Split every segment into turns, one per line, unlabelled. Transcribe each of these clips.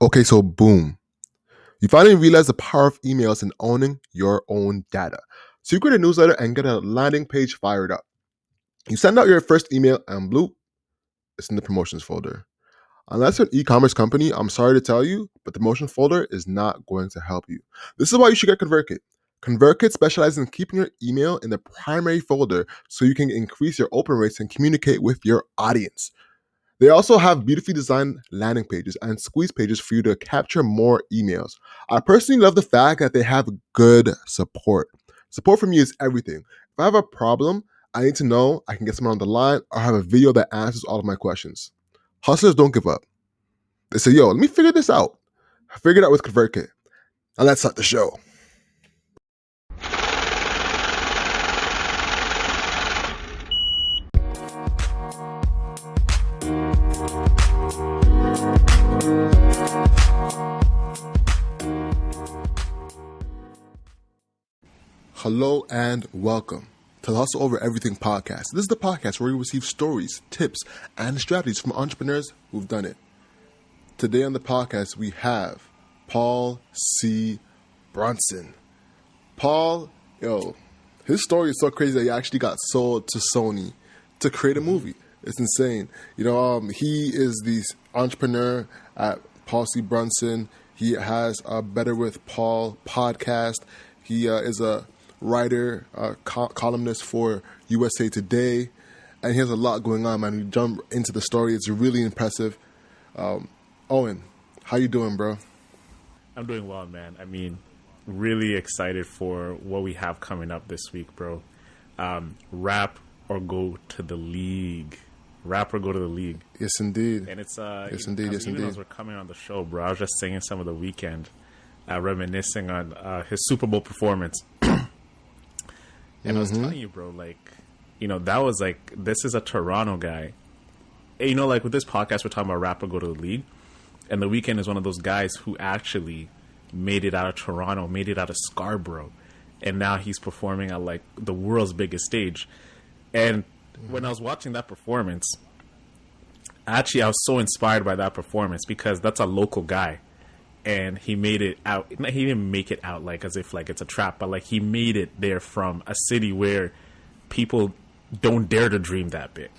Okay, so boom. You finally realize the power of emails and owning your own data. So you create a newsletter and get a landing page fired up. You send out your first email and bloop, it's in the promotions folder. Unless you're an e-commerce company, I'm sorry to tell you, but the promotion folder is not going to help you. This is why you should get ConvertKit. ConvertKit specializes in keeping your email in the primary folder so you can increase your open rates and communicate with your audience. They also have beautifully designed landing pages and squeeze pages for you to capture more emails. I personally love the fact that they have good support. Support from you is everything. If I have a problem, I need to know I can get someone on the line or have a video that answers all of my questions. Hustlers don't give up. They say, yo, let me figure this out. I figured it out with ConvertKit. Now let's start the show. Hello and welcome to the Hustle Over Everything podcast. This is the podcast where we receive stories, tips, and strategies from entrepreneurs who've done it. Today on the podcast, we have Paul C Brunson. Paul, his story is so crazy that he actually got sold to Sony to create a movie. It's insane. He is the entrepreneur at Paul C Brunson. He has a Better with Paul podcast. He is a writer, columnist for USA Today, and he has a lot going on, man. We jump into the story. It's really impressive. Owen, how you doing, bro?
I'm doing well, man. I mean, really excited for what we have coming up this week, bro. Rap or go to the league. Rap or go to the league.
Yes, indeed.
And it's
yes, indeed.
As we're coming on the show, bro, I was just singing some of the weekend, reminiscing on his Super Bowl performance. And I was telling you, bro, that was this is a Toronto guy. And, with this podcast, we're talking about rap or go to the league. And The Weeknd is one of those guys who actually made it out of Toronto, made it out of Scarborough. And now he's performing at, the world's biggest stage. And when I was watching that performance, actually, I was so inspired by that performance because that's a local guy. And he made it out. He didn't make it out as if it's a trap, but he made it there from a city where people don't dare to dream that big,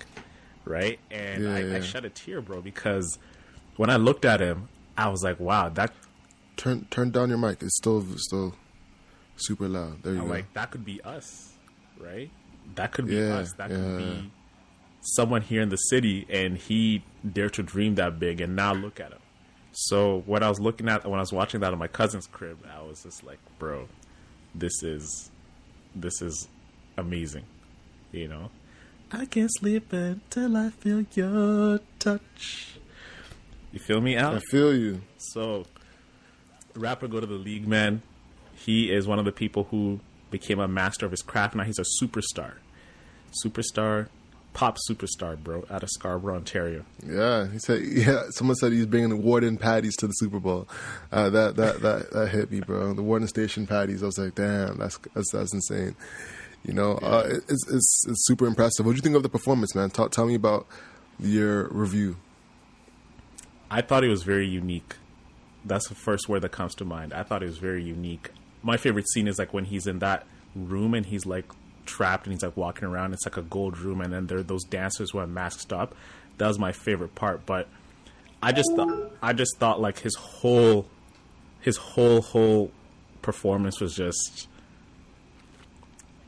right? And I shed a tear, bro, because when I looked at him, I was like, wow, that.
Turn down your mic. It's still super loud. There you go.
That could be us, right? That could be us. That could be someone here in the city, and he dared to dream that big, and now look at him. So when I was watching that on my cousin's crib, I was just like, bro, this is amazing. I can't sleep until I feel your touch. You feel me out?
I feel you.
So rapper go to the league, man. He is one of the people who became a master of his craft. Now he's a superstar, pop superstar, bro, out of Scarborough, Ontario.
Yeah, he said. Yeah, someone said he's bringing the Warden patties to the Super Bowl. That hit me, bro. The Warden Station patties. I was like, damn, that's insane. It's super impressive. What do you think of the performance, man? Tell me about your review.
I thought it was very unique. That's the first word that comes to mind. I thought it was very unique. My favorite scene is when he's in that room and he's trapped and he's walking around. It's a gold room, and then there are those dancers who are masked up. That was my favorite part. But I just thought his whole performance was just,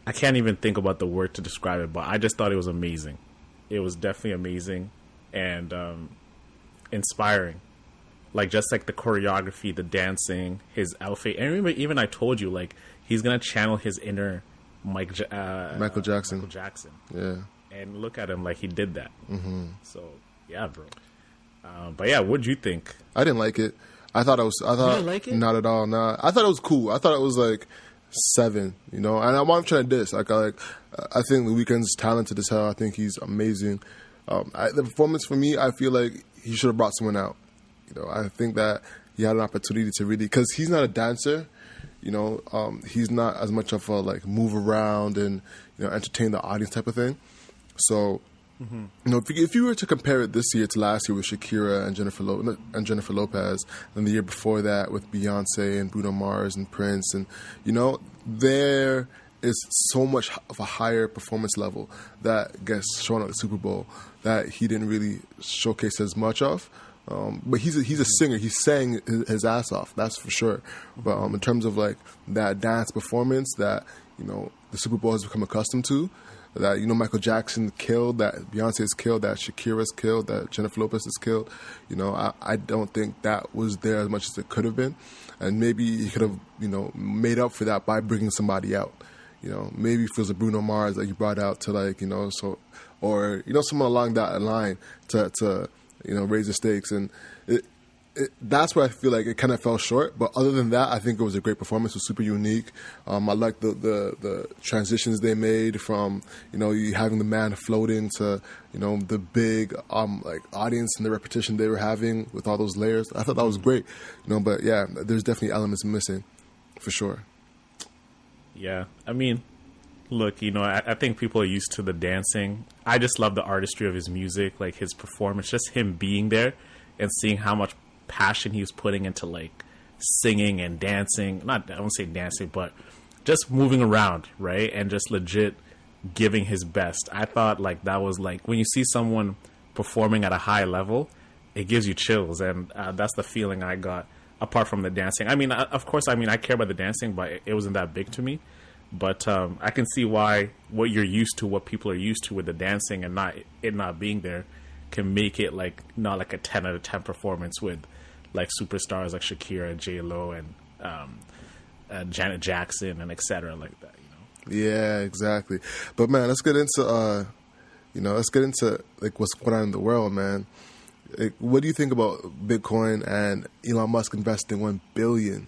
I can't even think about the word to describe it, but I just thought it was amazing. It was definitely amazing and inspiring. Just the choreography, the dancing, his outfit. And remember, even I told you he's gonna channel his inner Michael
Jackson. Yeah.
And look at him, he did that. Mm-hmm. So yeah, bro. But yeah, what'd you think?
I didn't like it. I thought you didn't like it? Not at all. Nah. I thought it was cool. I thought it was 7. And I'm not trying to diss. I think The Weeknd's talented as hell. I think he's amazing. The performance for me, I feel like he should have brought someone out. I think that he had an opportunity to really, because he's not a dancer. He's not as much of a move around and entertain the audience type of thing. So If you were to compare it this year to last year with Shakira and Jennifer Lopez, and the year before that with Beyonce and Bruno Mars and Prince, and there is so much of a higher performance level that gets shown at the Super Bowl that he didn't really showcase as much of. But he's a singer. He sang his ass off, that's for sure. But in terms of like that dance performance that the Super Bowl has become accustomed to, that Michael Jackson killed, that Beyonce has killed, that Shakira's killed, that Jennifer Lopez has killed, I don't think that was there as much as it could have been, and maybe he could have made up for that by bringing somebody out. Maybe if it was a Bruno Mars that you brought out to or someone along that line to raise the stakes, and that's where I feel like it kind of fell short. But other than that, I think it was a great performance. It was super unique. I like the transitions they made from you having the man floating to the big audience and the repetition they were having with all those layers. I thought that was great. But yeah, there's definitely elements missing for sure.
Yeah, I mean, look, I think people are used to the dancing. I just love the artistry of his music, like his performance, just him being there and seeing how much passion he was putting into like singing and dancing. I won't say dancing, but just moving around, right? And just legit giving his best. I thought like that was like when you see someone performing at a high level, it gives you chills. And that's the feeling I got apart from the dancing. I mean, of course, I care about the dancing, but it wasn't that big to me. But I can see why what you're used to, what people are used to with the dancing and not being there can make it like not like a 10 out of 10 performance with like superstars like Shakira, J-Lo, and Janet Jackson and etc. like that.
Yeah, exactly. But man, let's get into like what's going on in the world, man. Like, what do you think about Bitcoin and Elon Musk investing $1 billion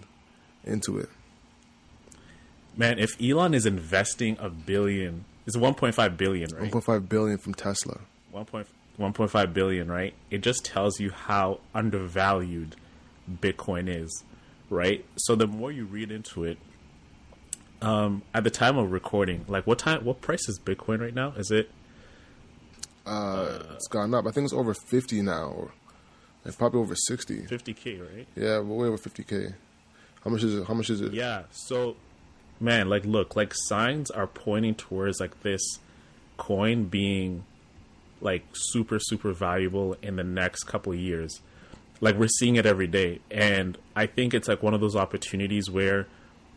into it?
Man, if Elon is investing $1 billion, it's 1.5 billion, right?
1.5 billion from Tesla.
1.5 billion, right? It just tells you how undervalued Bitcoin is, right? So the more you read into it, at the time of recording, like what price is Bitcoin right now? Is it?
It's gone up. I think it's over 50 now, or probably over 60.
50K, right?
Yeah, way over 50K. How much is it?
Yeah. So, man, like, look, like signs are pointing towards like this coin being like super, super valuable in the next couple of years. Like we're seeing it every day. And I think it's like one of those opportunities where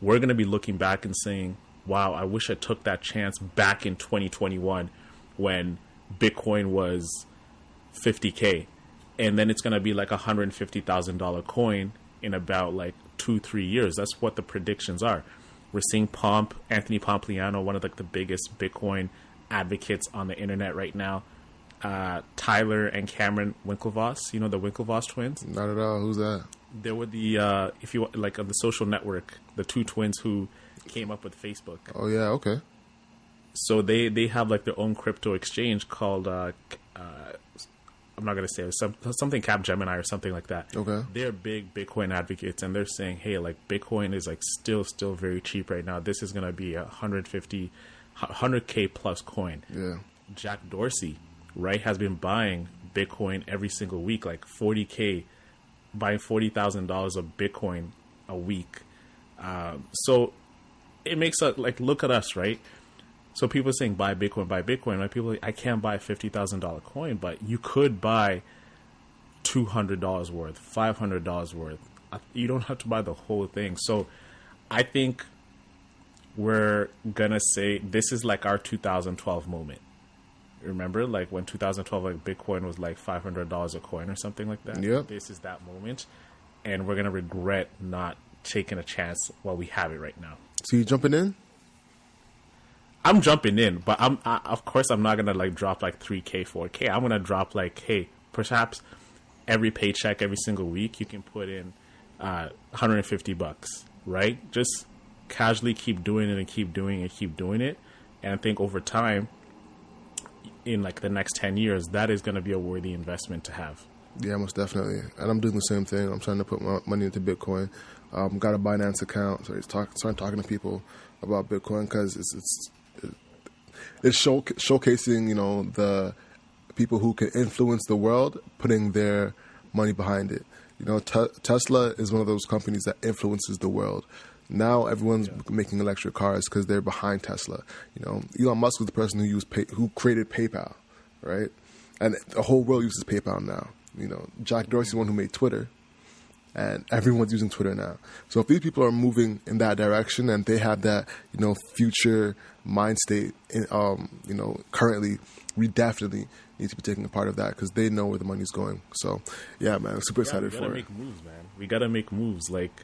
we're going to be looking back and saying, wow, I wish I took that chance back in 2021 when Bitcoin was 50K. And then it's going to be like $150,000 coin in about like 2-3 years. That's what the predictions are. We're seeing Anthony Pompliano, one of like the biggest Bitcoin advocates on the internet right now. Tyler and Cameron Winklevoss, the Winklevoss twins.
Not at all. Who's that?
They were the if you like on the social network, the two twins who came up with Facebook.
Oh yeah, okay.
So they have like their own crypto exchange called I'm not gonna say something Capgemini or something like that.
Okay.
They're big Bitcoin advocates, and they're saying, hey, like Bitcoin is like still very cheap right now. This is gonna be 100K plus coin.
Yeah.
Jack Dorsey, right, has been buying Bitcoin every single week, like 40K, buying $40,000 of Bitcoin a week. So it makes a like look at us, right? So people are saying buy Bitcoin, right? People are like, I can't buy a $50,000 coin, but you could buy $200 worth, $500 worth. You don't have to buy the whole thing. So I think we're gonna say this is like our 2012 moment. Remember, like when 2012, like Bitcoin was like $500 a coin or something like that.
Yep.
This is that moment, and we're gonna regret not taking a chance while we have it right now.
So you jumping in?
I'm jumping in, but of course I'm not gonna like drop like 3K, 4K. I'm gonna drop like, hey, perhaps every paycheck, every single week, you can put in $150, right? Just casually keep doing it and keep doing it, and I think over time, in like the next 10 years, that is going to be a worthy investment to have.
Yeah, most definitely. And I'm doing the same thing. I'm trying to put my money into Bitcoin. Got a Binance account, so starting talking to people about Bitcoin because it's showcasing, the people who can influence the world putting their money behind it. You know, Tesla is one of those companies that influences the world. Now everyone's making electric cars because they're behind Tesla. You know, Elon Musk was the person who created PayPal, right? And the whole world uses PayPal now. You know, Jack Dorsey's the one who made Twitter, and everyone's using Twitter now. So if these people are moving in that direction and they have that, you know, future mind state, you know, currently, we definitely need to be taking a part of that because they know where the money's going. So, yeah, man, I'm super excited for it.
We gotta make moves, man. We gotta make moves. Like,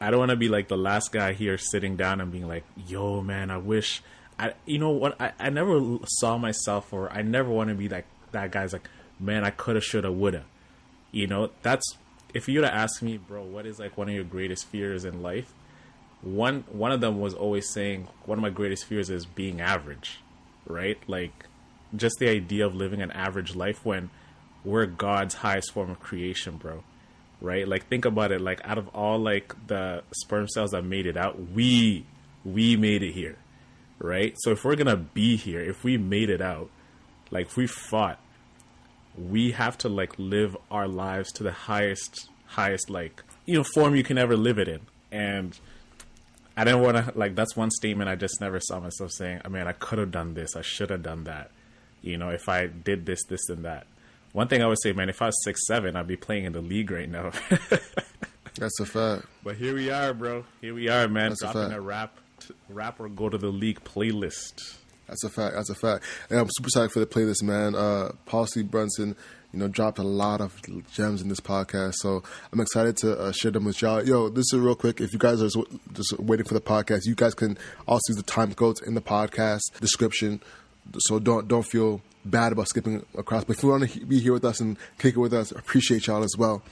I don't want to be like the last guy here sitting down and being like, yo, man, I wish... you know what? I never saw myself, or I never want to be like that guy's like, man, I coulda, shoulda, woulda. You know, that's... If you were to ask me, bro, what is like one of your greatest fears in life? One of them was always saying, one of my greatest fears is being average, right? Like, just the idea of living an average life when we're God's highest form of creation, bro. Right? Like, think about it. Like, out of all like the sperm cells that made it out, we made it here, right? So if we're gonna be here, if we made it out, like, if we fought, we have to like live our lives to the highest like, you know, form you can ever live it in. And I didn't want to, like, that's one statement I just never saw myself saying, I mean, I could have done this, I should have done that, you know, if I did this and that. One thing I would say, man, if I was 6'7", I'd be playing in the league right now.
That's a fact.
But here we are, bro. Here we are, man.
That's
dropping a rap or go to the league playlist.
That's a fact. That's a fact. And I'm super excited for the playlist, man. Paul C Brunson, you know, dropped a lot of gems in this podcast. So I'm excited to share them with y'all. Yo, this is real quick. If you guys are just waiting for the podcast, you guys can also use the time codes in the podcast description. So don't feel bad about skipping across. But if you want to be here with us and kick it with us, appreciate y'all as well.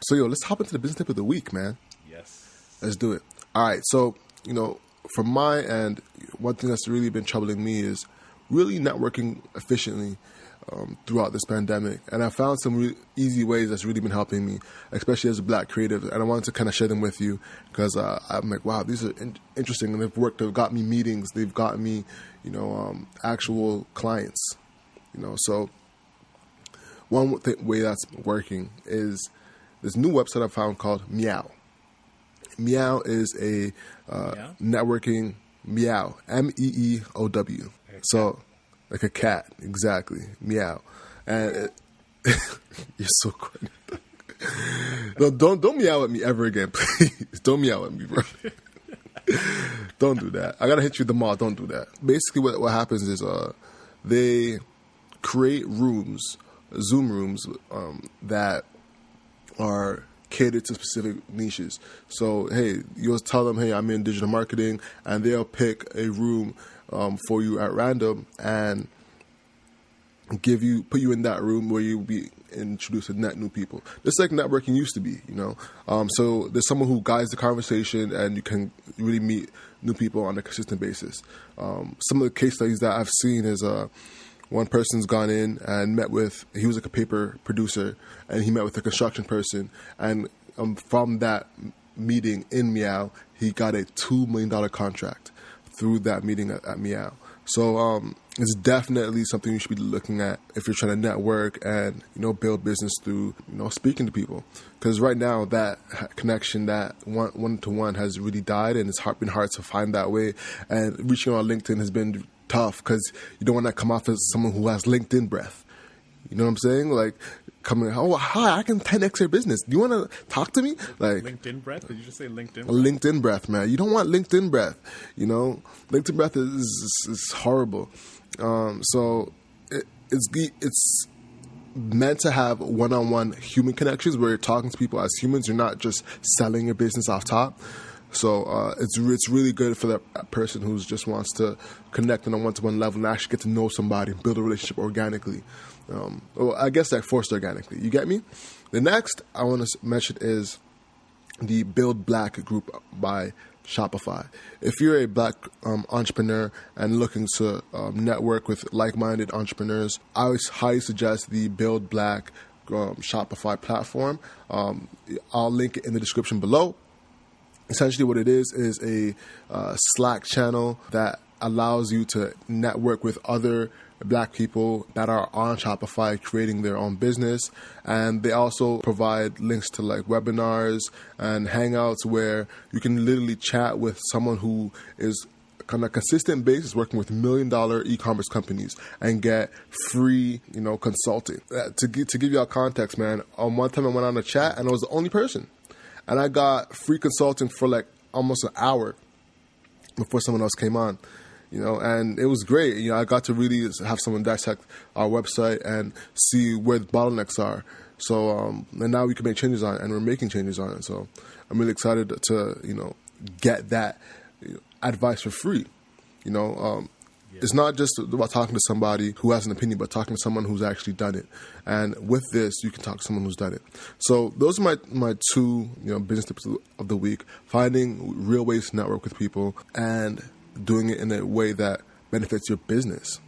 So, yo, let's hop into the business tip of the week, man.
Yes.
Let's do it. All right. So, you know, from my end, one thing that's really been troubling me is really networking efficiently throughout this pandemic. And I found some really easy ways that's really been helping me, especially as a Black creative. And I wanted to kind of share them with you because I'm like, wow, these are interesting. And they've worked. They've got me meetings. They've got me, you know, actual clients. You know, so one way that's working is this new website I found called Meow. Meow is a networking meow, MEEOW. So, like a cat, exactly. Meow, and you're so good. No, don't meow at me ever again, please. Don't meow at me, bro. Don't do that. I gotta hit you with the mall. Don't do that. Basically, what happens is they create rooms, Zoom rooms, that are catered to specific niches. So, hey, you'll tell them, hey, I'm in digital marketing, and they'll pick a room for you at random and put you in that room where you'll be introduced to net new people. Just like networking used to be, you know. So there's someone who guides the conversation, and you can really meet new people on a consistent basis. Some of the case studies that I've seen is one person's gone in and he was like a paper producer, and he met with a construction person. And from that meeting in Meow, he got a $2 million contract through that meeting at Meow. So it's definitely something you should be looking at if you're trying to network and, you know, build business through, you know, speaking to people. Because right now that connection, that one-to-one has really died, and it's been hard to find that way. And reaching out on LinkedIn has been tough because you don't want to come off as someone who has LinkedIn breath. You know what I'm saying? Like, coming, oh, hi, I can 10x your business. Do you want to talk to me? Like,
LinkedIn breath? Did you just say LinkedIn breath?
LinkedIn breath, man. You don't want LinkedIn breath. You know, LinkedIn breath is horrible. So it's meant to have one-on-one human connections where you're talking to people as humans. You're not just selling your business off top. So it's really good for that person who just wants to connect on a one-to-one level and actually get to know somebody and build a relationship organically. Well, I guess that forced organically. You get me? The next I want to mention is the Build Black group by Shopify. If you're a Black entrepreneur and looking to network with like-minded entrepreneurs, I always highly suggest the Build Black Shopify platform. I'll link it in the description below. Essentially what it is a Slack channel that allows you to network with other Black people that are on Shopify creating their own business. And they also provide links to like webinars and hangouts where you can literally chat with someone who is on a consistent basis working with $1 million e-commerce companies and get free, consulting. To give you all context, man, on one time I went on a chat and I was the only person. And I got free consulting for like almost an hour before someone else came on, and it was great. I got to really have someone dissect our website and see where the bottlenecks are. So, and now we can make changes on it, and we're making changes on it. So I'm really excited to, get that advice for free. It's not just about talking to somebody who has an opinion, but talking to someone who's actually done it. And with this, you can talk to someone who's done it. So those are my two, business tips of the week: finding real ways to network with people and doing it in a way that benefits your business.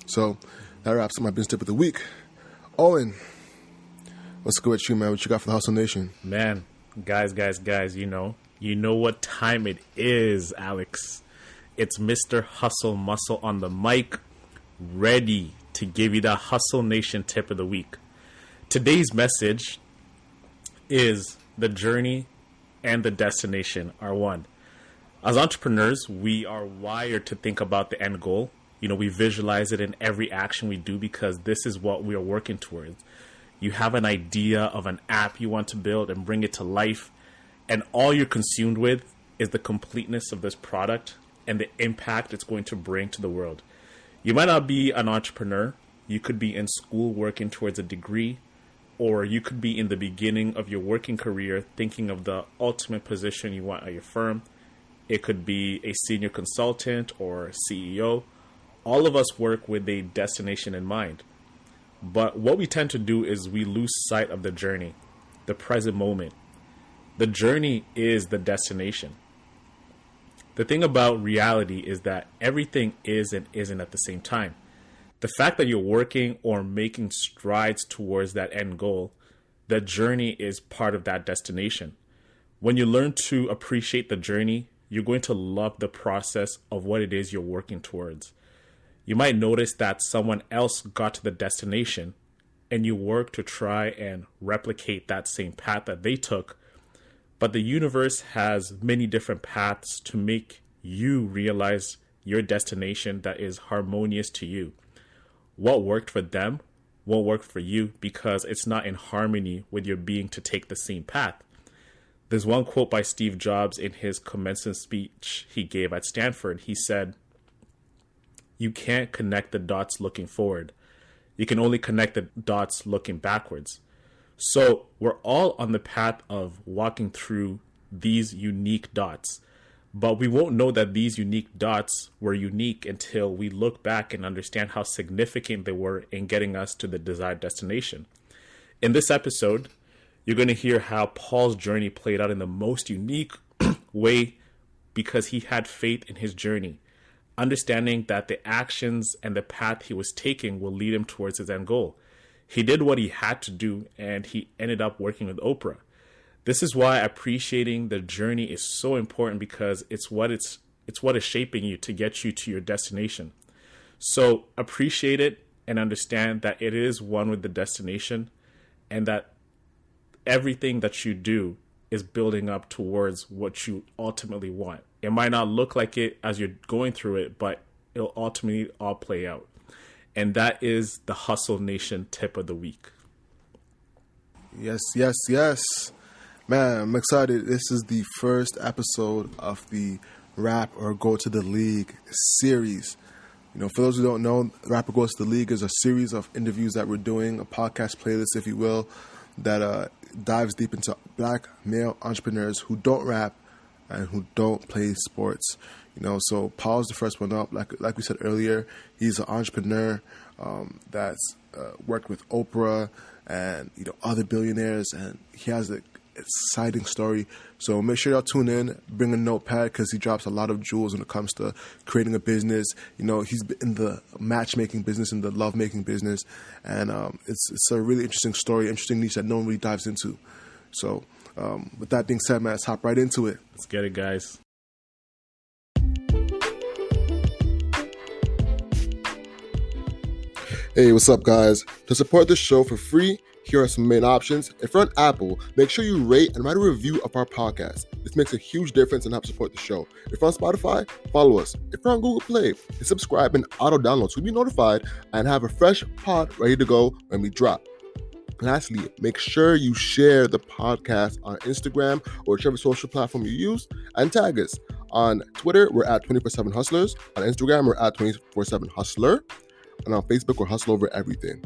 So that wraps up my business tip of the week. Owen, let's go with you, man. What you got for the Hustle Nation?
Man, guys, you know what time it is, Alex. It's Mr. Hustle Muscle on the mic, ready to give you the Hustle Nation tip of the week. Today's message is the journey and the destination are one. As entrepreneurs, we are wired to think about the end goal. We visualize it in every action we do because this is what we are working towards. You have an idea of an app you want to build and bring it to life, and all you're consumed with is the completeness of this product and the impact it's going to bring to the world. You might not be an entrepreneur. You could be in school working towards a degree, or you could be in the beginning of your working career thinking of the ultimate position you want at your firm. It could be a senior consultant or CEO. All of us work with a destination in mind. But what we tend to do is we lose sight of the journey, the present moment. The journey is the destination. The thing about reality is that everything is and isn't at the same time. The fact that you're working or making strides towards that end goal, the journey is part of that destination. When you learn to appreciate the journey, you're going to love the process of what it is you're working towards. You might notice that someone else got to the destination and you work to try and replicate that same path that they took. But the universe has many different paths to make you realize your destination that is harmonious to you. What worked for them won't work for you because it's not in harmony with your being to take the same path. There's one quote by Steve Jobs in his commencement speech he gave at Stanford. He said, "You can't connect the dots looking forward. You can only connect the dots looking backwards." So we're all on the path of walking through these unique dots, but we won't know that these unique dots were unique until we look back and understand how significant they were in getting us to the desired destination. In this episode, you're going to hear how Paul's journey played out in the most unique way because he had faith in his journey, understanding that the actions and the path he was taking will lead him towards his end goal. He did what he had to do, and he ended up working with Oprah. This is why appreciating the journey is so important, because it's what is shaping you to get you to your destination. So appreciate it and understand that it is one with the destination, and that everything that you do is building up towards what you ultimately want. It might not look like it as you're going through it, but it'll ultimately all play out. And that is the Hustle Nation tip of the week.
Yes. Man, I'm excited. This is the first episode of the Rap or Go to the League series. For those who don't know, Rap or Go to the League is a series of interviews that we're doing, a podcast playlist, if you will, that dives deep into Black male entrepreneurs who don't rap and who don't play sports. So Paul's the first one up. Like we said earlier, he's an entrepreneur that's worked with Oprah and other billionaires, and he has an exciting story. So make sure y'all tune in, bring a notepad, because he drops a lot of jewels when it comes to creating a business. He's in the matchmaking business, in the lovemaking business, and it's a really interesting story, interesting niche that no one really dives into. So with that being said, man, let's hop right into it.
Let's get it, guys.
Hey, what's up, guys? To support the show for free, here are some main options. If you're on Apple, make sure you rate and write a review of our podcast. This makes a huge difference and helps support the show. If you're on Spotify, follow us. If you're on Google Play, hit subscribe and auto download so you'll be notified and have a fresh pod ready to go when we drop. Lastly, make sure you share the podcast on Instagram or whichever social platform you use and tag us. On Twitter, we're at 24/7 Hustlers. On Instagram, we're at 24/7 Hustler. And on Facebook, we're Hustle Over Everything.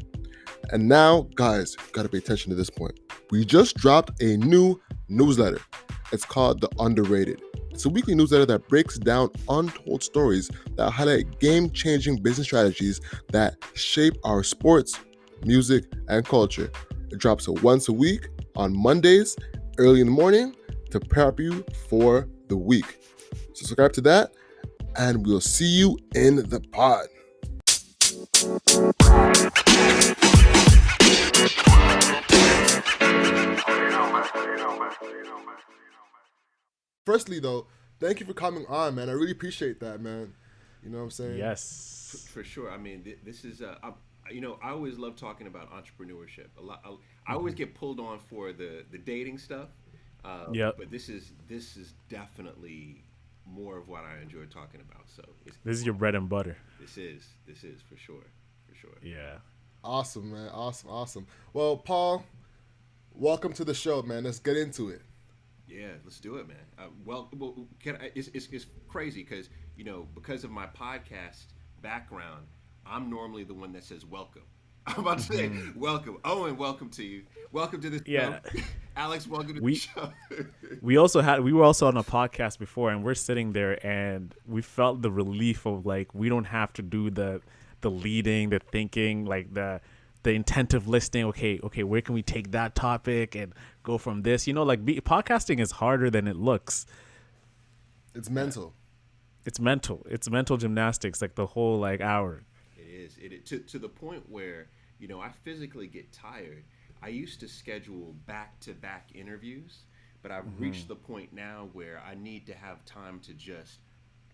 And now, guys, gotta pay attention to this point. We just dropped a new newsletter. It's called The Underrated. It's a weekly newsletter that breaks down untold stories that highlight game-changing business strategies that shape our sports, music, and culture. It drops once a week on Mondays, early in the morning, to prep you for the week. So subscribe to that, and we'll see you in the pod. Firstly, though, thank you for coming on, man. I really appreciate that, man. You know what I'm saying?
Yes.
For sure. I mean, this is, I always love talking about entrepreneurship. I always get pulled on for the dating stuff.
Yep.
But this is definitely more of what I enjoy talking about. So
This is your bread and butter.
This is for sure.
Yeah.
Awesome, man. Awesome. Well, Paul, welcome to the show, man. Let's get into it.
Yeah, let's do it, man. It's crazy because because of my podcast background, I'm normally the one that says welcome. I'm about to say welcome, Owen. Welcome to you. Welcome to the show. Alex, welcome to the show.
we were also on a podcast before, and we're sitting there, and we felt the relief of like we don't have to do the leading, the thinking, like the intentive listening. Okay, where can we take that topic and go from this? Podcasting is harder than it looks.
It's mental.
It's mental gymnastics, like the whole like hour.
It is to the point where I physically get tired. I used to schedule back-to-back interviews, but I've reached the point now where I need to have time to just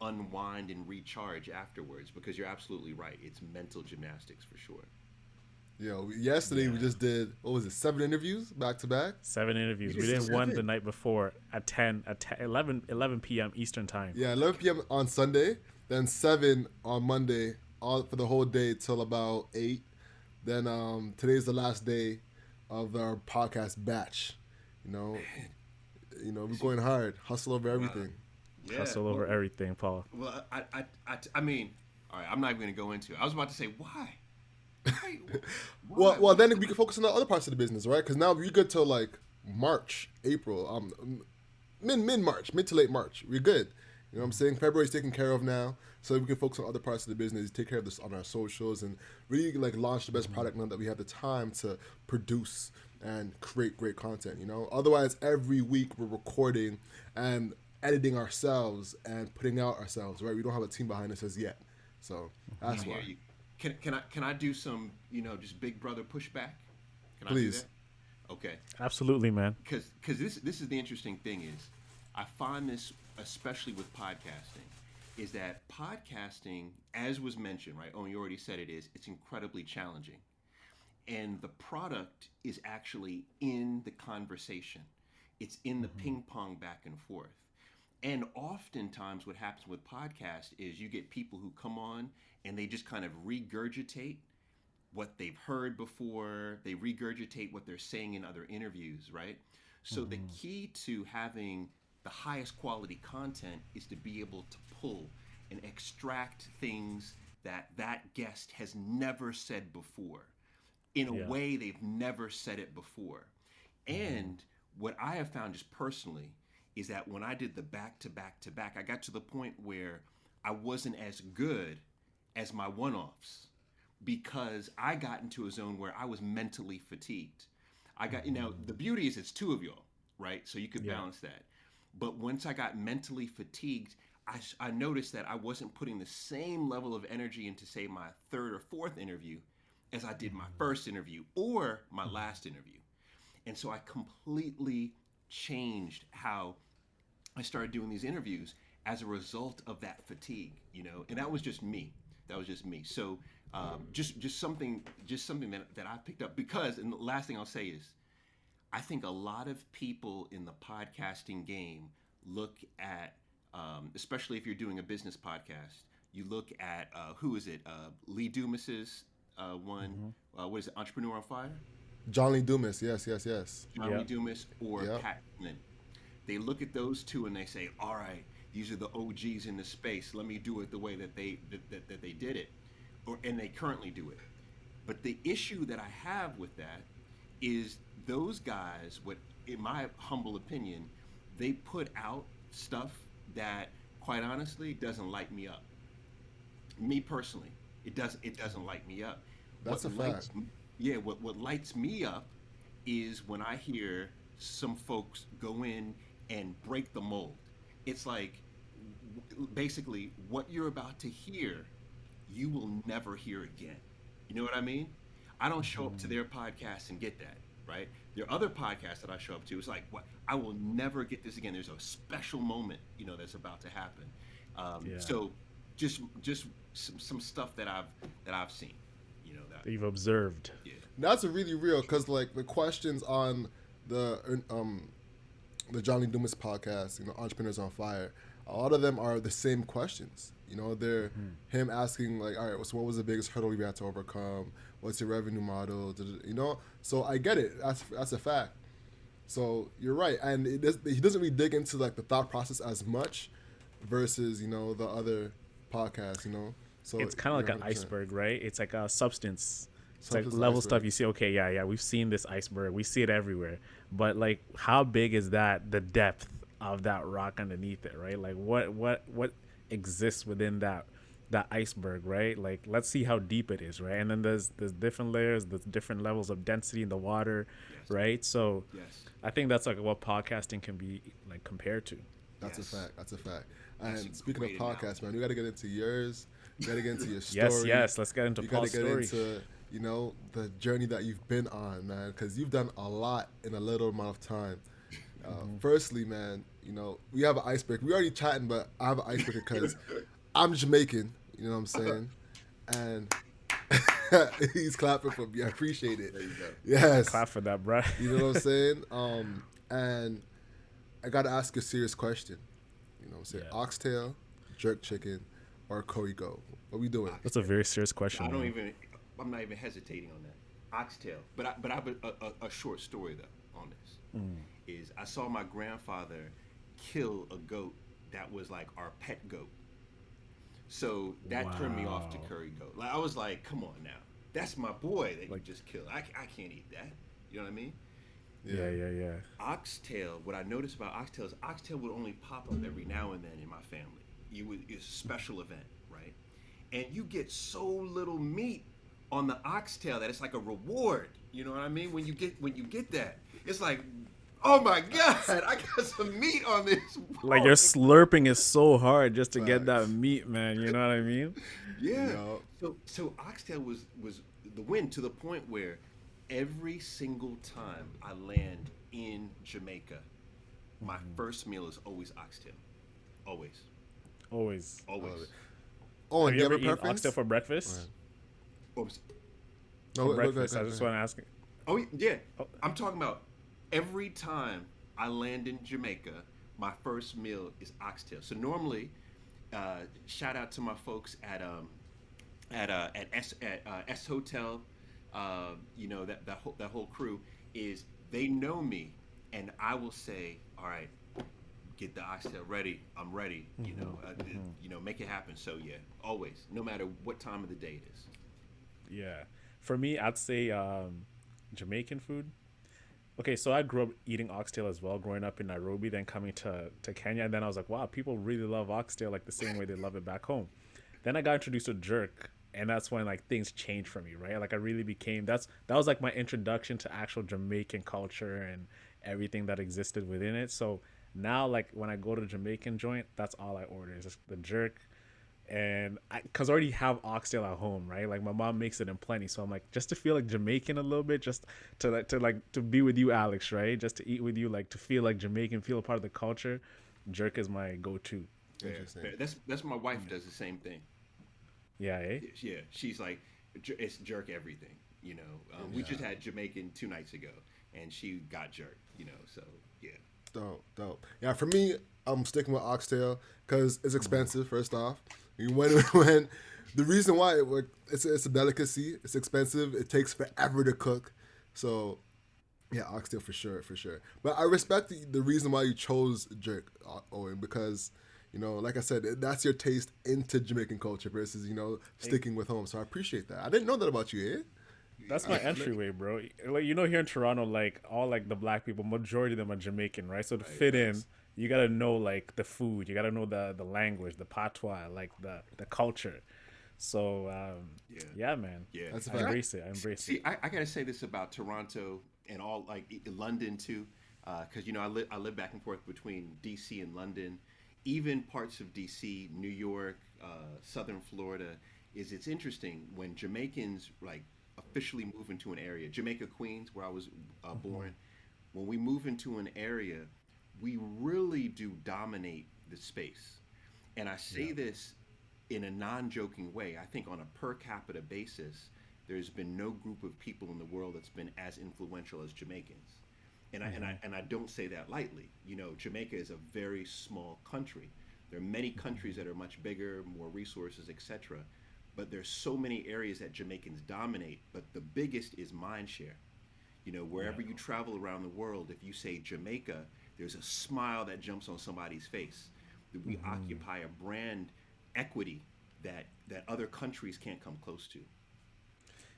unwind and recharge afterwards, because you're absolutely right. It's mental gymnastics for sure.
Yesterday we just did, 7 interviews back to back?
7 interviews. We did one the night before at 11 p.m. Eastern time.
Yeah, 11 p.m. on Sunday, then 7 on Monday, all for the whole day till about 8. Then today's the last day of our podcast batch. We're going hard. Hustle over everything.
Yeah.
Hustle over everything, Paul.
Well, I mean, all right, I'm not even going to go into it. I was about to say, why?
Well, then we can focus on the other parts of the business, right? Because now we're good till like March, April, mid-March, mid to late March. We're good. You know what I'm saying? February's taken care of now, so we can focus on other parts of the business, take care of this on our socials, and really like launch the best product now that we have the time to produce and create great content. Otherwise, every week we're recording and editing ourselves and putting out ourselves, right? We don't have a team behind us as yet, so that's why.
Can I do some just big brother pushback? Can
Please.
I do that? Okay.
Absolutely, man.
Because this is the interesting thing is, I find this especially with podcasting, is that podcasting, as was mentioned, right? Oh, you already said it's incredibly challenging, and the product is actually in the conversation. It's in the ping pong back and forth. And oftentimes what happens with podcasts is you get people who come on and they just kind of regurgitate what they've heard before. They regurgitate what they're saying in other interviews, right? So the key to having the highest quality content is to be able to pull and extract things that guest has never said before in a way they've never said it before. And what I have found just personally is that when I did the back-to-back, I got to the point where I wasn't as good as my one-offs, because I got into a zone where I was mentally fatigued. The beauty is it's 2 of y'all, right? So you could balance that. But once I got mentally fatigued, I noticed that I wasn't putting the same level of energy into, say, my 3rd or 4th interview as I did my 1st interview or my last interview. And so I completely changed how I started doing these interviews as a result of that fatigue, and that was just me. So Just something that I picked up because, and the last thing I'll say is, I think a lot of people in the podcasting game look at, especially if you're doing a business podcast, you look at who is it? Lee Dumas's one. What is it? Entrepreneur on Fire.
John Lee Dumas, yes.
John Lee
Yeah.
Dumas or
Yep.
Pat Flynn. They look at those two and they say, "All right, these are the OGs in the space. Let me do it the way that they did it, and they currently do it." But the issue that I have with that is those guys, what in my humble opinion, they put out stuff that, quite honestly, doesn't light me up. Me personally, it doesn't light me up.
That's a
lights,
fact.
yeah, what lights me up is when I hear some folks go in and break the mold. It's like basically what you're about to hear, you will never hear again. You know what I mean? I don't show up to their podcast and get that, right? There are other podcasts that I show up to. It's like, what? I will never get this again. There's a special moment, that's about to happen.
Yeah.
So, just some stuff that I've seen, that
That you've observed.
yeah.
That's really real because like the questions on the John Lee Dumas podcast, Entrepreneurs on Fire, a lot of them are the same questions. They're him asking like, all right, so what was the biggest hurdle you had to overcome? What's your revenue model? So I get it. That's a fact. So you're right, and he doesn't really dig into like the thought process as much versus the other podcasts. So
It's kind of like an
100%.
iceberg, right? It's like a substance. It's like
Substance
level
iceberg.
stuff. You see, okay, yeah, we've seen this iceberg. We see it everywhere. But like, how big is that? The depth of that rock underneath it, right? Like, what exists within that iceberg, right? Like, let's see how deep it is, right? And then there's different layers, there's different levels of density in the water,
Yes.
right? So,
Yes.
I think that's like what podcasting can be like compared to.
That's
Yes.
a fact. That's a fact.
That's
And
a
speaking of
great
podcasts,
analogy.
man, we got to get into yours. We got to get into your story.
Yes. Let's get into
You got
Paul's
to get
story.
into the journey that you've been on, man, because you've done a lot in a little amount of time. Firstly, man, we have an icebreaker. We already chatting, but I have an icebreaker because I'm Jamaican. You know what I'm saying? And he's clapping for me. I appreciate it.
There you go.
Yes.
Clap for that, bro.
You know what I'm saying? And I got to ask a serious question. You know what I'm saying?
Yeah.
Oxtail, jerk chicken, or curry goat? What we doing?
That's a very serious question.
I'm
man.
not even hesitating on that. Oxtail. But I have a short story though on this. Is I saw my grandfather kill a goat that was like our pet goat. So that turned me off to
Wow.
curry goat. Like I was like, come on now. That's my boy that
Like-
you just killed. I can't eat that. You know what I mean?
Yeah.
Oxtail, what I noticed about oxtail is oxtail would only pop up every now and then in my family. It's a special event, right? And you get so little meat on the oxtail that it's like a reward. You know what I mean? When you get that, it's like, oh my god, I got some meat on this.
Like your slurping is so hard just to get that
Facts.
meat, man. You know what I mean?
Yeah.
Yup.
So oxtail was the win to the point where every single time I land in Jamaica, my first meal is always oxtail. Always.
Always.
Always.
Oh,
Have
and
you
you
ever
have a
eaten
preference?
oxtail for breakfast?
Oops.
No,
For
go ahead,
breakfast.
go
I
ahead,
just
go
want
ahead.
to ask.
Oh yeah. I'm talking about every time I land in Jamaica, my first meal is oxtail. So normally, shout out to my folks at S Hotel. That whole crew is they know me, and I will say, all right, get the oxtail ready. I'm ready. Make it happen. So yeah, always, no matter what time of the day it is.
Yeah. For me, I'd say Jamaican food. Okay, so I grew up eating oxtail as well, growing up in Nairobi, then coming to Kenya, and then I was like, wow, people really love oxtail like the same way they love it back home. Then I got introduced to jerk, and that's when like things changed for me, right? Like I really became that was like my introduction to actual Jamaican culture and everything that existed within it. So now, like when I go to a Jamaican joint, that's all I order is just the jerk. And because I already have oxtail at home, right? Like my mom makes it in plenty, so I'm like, just to feel like Jamaican a little bit, just to be with you, Alex, right? Just to eat with you, like to feel like Jamaican, feel a part of the culture. Jerk is my go-to.
Interesting.
Yeah, that's my wife does the same thing.
Yeah, eh?
Yeah, she's like, it's jerk everything. We just had Jamaican 2 nights ago, and she got jerked. So yeah.
Dope, dope. Yeah, for me, I'm sticking with oxtail because it's expensive. First off, when the reason why it's a delicacy. It's expensive. It takes forever to cook. So yeah, oxtail for sure, for sure. But I respect the reason why you chose jerk, Owen, because like I said, that's your taste into Jamaican culture versus sticking with home. So I appreciate that. I didn't know that about you, eh?
That's my entryway, bro. Like here in Toronto, like all like the black people, majority of them are Jamaican, right? So to fit in, you gotta know like the food, you gotta know the language, the patois, like the culture. So yeah, man.
Yeah,
That's a
I
fact.
embrace it. I embrace
see,
it.
I gotta say this about Toronto and all like London too, because I live back and forth between DC and London, even parts of DC, New York, Southern Florida. It's interesting when Jamaicans like officially move into an area, Jamaica Queens, where I was born. When we move into an area, we really do dominate the space. And I say this in a non-joking way. I think on a per capita basis, there's been no group of people in the world that's been as influential as Jamaicans. And I don't say that lightly. Jamaica is a very small country. There are many countries that are much bigger, more resources, etc. But there's so many areas that Jamaicans dominate. But the biggest is mindshare. Wherever you travel around the world, if you say Jamaica, there's a smile that jumps on somebody's face. We occupy a brand equity that other countries can't come close to.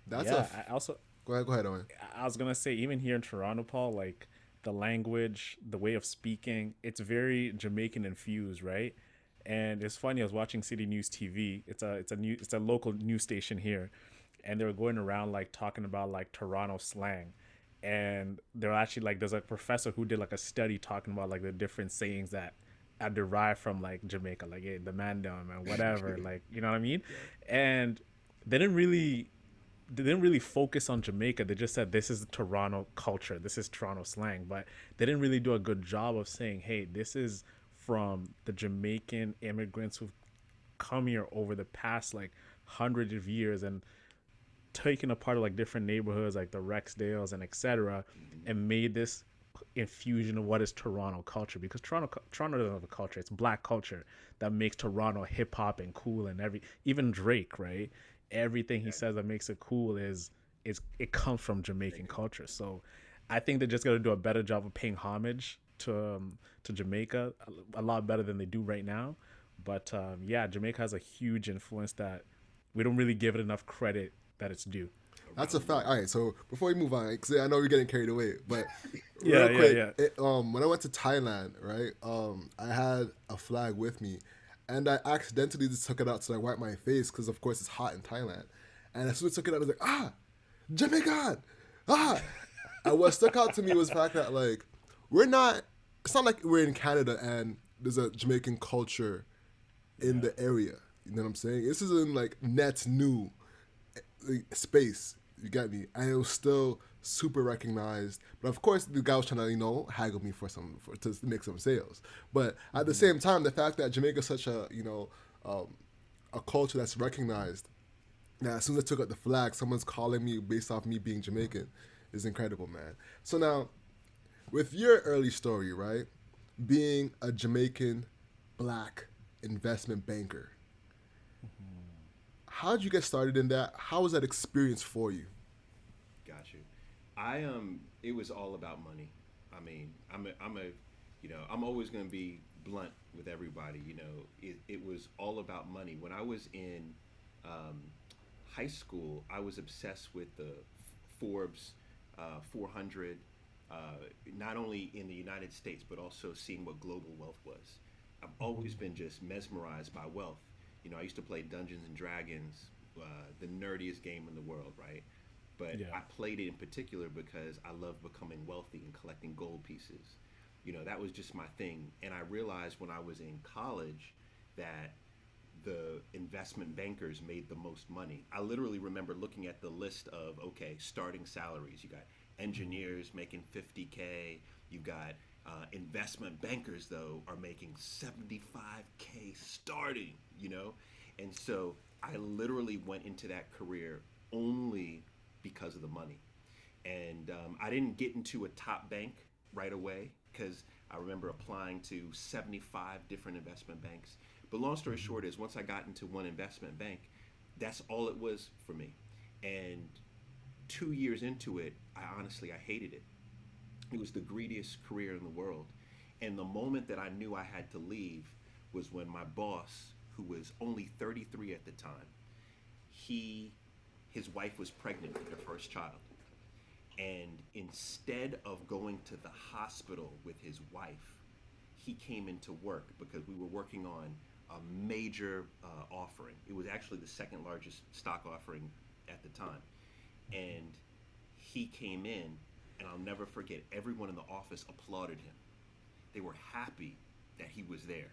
That's
Yeah, I also
Go ahead, Owen.
I was gonna say even here in Toronto, Paul, like the language, the way of speaking, it's very Jamaican infused, right? And it's funny. I was watching City News TV. It's a local news station here, and they were going around like talking about like Toronto slang, and they're actually like there's a professor who did like a study talking about like the different sayings that are derived from like Jamaica, like hey, the man down and whatever, like you know what I mean, and they didn't really focus on Jamaica. They just said this is the Toronto culture, this is Toronto slang, but they didn't really do a good job of saying, hey, this is from the Jamaican immigrants who've come here over the past like hundreds of years and taken apart of like different neighborhoods like the Rexdales and etc. and made this infusion of what is Toronto culture, because Toronto doesn't have a culture. It's black culture that makes Toronto hip hop and cool, and even Drake, right? Everything he says that makes it cool is it comes from Jamaican culture. So I think they just got to do a better job of paying homage to Jamaica, a lot better than they do right now. But yeah, Jamaica has a huge influence that we don't really give it enough credit that it's due.
That's a fact. All right, so before we move on, because I know we're getting carried away, but
Yeah,
real quick,
yeah.
when I went to Thailand, right, I had a flag with me, and I accidentally just took it out to like wipe my face because, of course, it's hot in Thailand. And as soon as I took it out, I was like, Jamaican, And what stuck out to me was the fact that like we're not. It's not like we're in Canada and there's a Jamaican culture in the area. You know what I'm saying? This isn't like net new space. You get me? And it was still super recognized. But of course, the guy was trying to, haggle me to make some sales. But at the same time, the fact that Jamaica is such a, a culture that's recognized, that as soon as I took out the flag, someone's calling me based off me being Jamaican is incredible, man. So now, with your early story, right, being a Jamaican black investment banker, how did you get started in that? How was that experience for you?
Got you. It was all about money. I mean, I'm always going to be blunt with everybody. It was all about money. When I was in high school, I was obsessed with the Forbes 400, not only in the United States, but also seeing what global wealth was. I've always been just mesmerized by wealth. I used to play Dungeons and Dragons, the nerdiest game in the world, right? But
Yeah.
I played it in particular because I love becoming wealthy and collecting gold pieces. That was just my thing. And I realized when I was in college that the investment bankers made the most money. I literally remember looking at the list of, okay, starting salaries. You got engineers making 50K. You got investment bankers, though, are making 75K starting, And so I literally went into that career only because of the money. And I didn't get into a top bank right away because I remember applying to 75 different investment banks. But long story short is once I got into one investment bank, that's all it was for me. And 2 years into it, I hated it. It was the greediest career in the world. And the moment that I knew I had to leave was when my boss, who was only 33 at the time, he his wife was pregnant with their first child. And instead of going to the hospital with his wife, he came into work because we were working on a major offering. It was actually the second largest stock offering at the time. And he came in, and I'll never forget, everyone in the office applauded him. They were happy that he was there.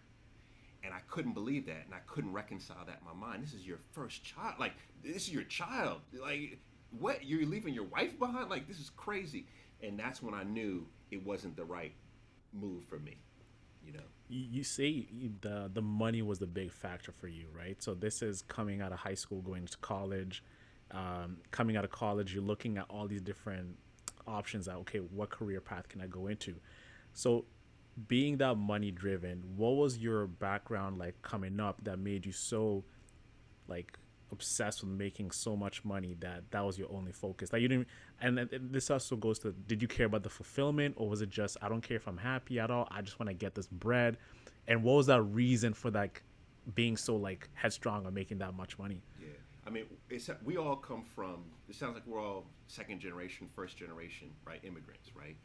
And I couldn't believe that, and I couldn't reconcile that in my mind. This is your first child. Like, this is your child. Like, what? You're leaving your wife behind? Like, this is crazy. And that's when I knew it wasn't the right move for me, you know?
You say the money was the big factor for you, right? So this is coming out of high school, going to college. Coming out of college, you're looking at all these different options. That okay, what career path can I go into? So being that money driven, what was your background like coming up that made you so like obsessed with making so much money that that was your only focus? Like you didn't, and this also goes to, did you care about the fulfillment, or was it just, I don't care if I'm happy at all, I just want to get this bread? And what was that reason for like being so like headstrong on making that much money?
Yeah. I mean, we all come from, it sounds like we're all second generation, first generation, right? Immigrants, right?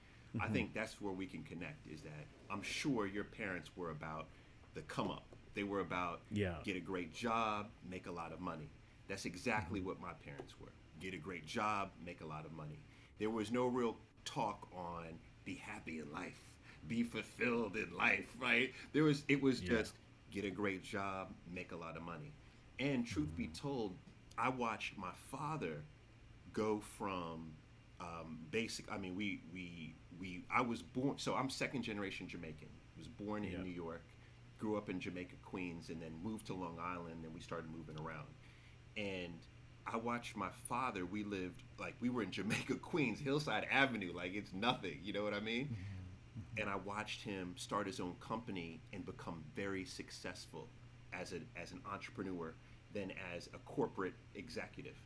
I think that's where we can connect, is that I'm sure your parents were about the come up. They were about
Yeah.
get a great job, make a lot of money. That's exactly what my parents were. Get a great job, make a lot of money. There was no real talk on be happy in life, be fulfilled in life, right? It was
Yeah.
just get a great job, make a lot of money. And truth be told, I watched my father go from basic. I mean, I was born. So I'm second generation Jamaican. Was born
Yeah.
in New York, grew up in Jamaica, Queens, and then moved to Long Island. And we started moving around. And I watched my father. We lived like we were in Jamaica, Queens, Hillside Avenue. Like it's nothing. You know what I mean? And I watched him start his own company and become very successful as an entrepreneur, then as a corporate executive.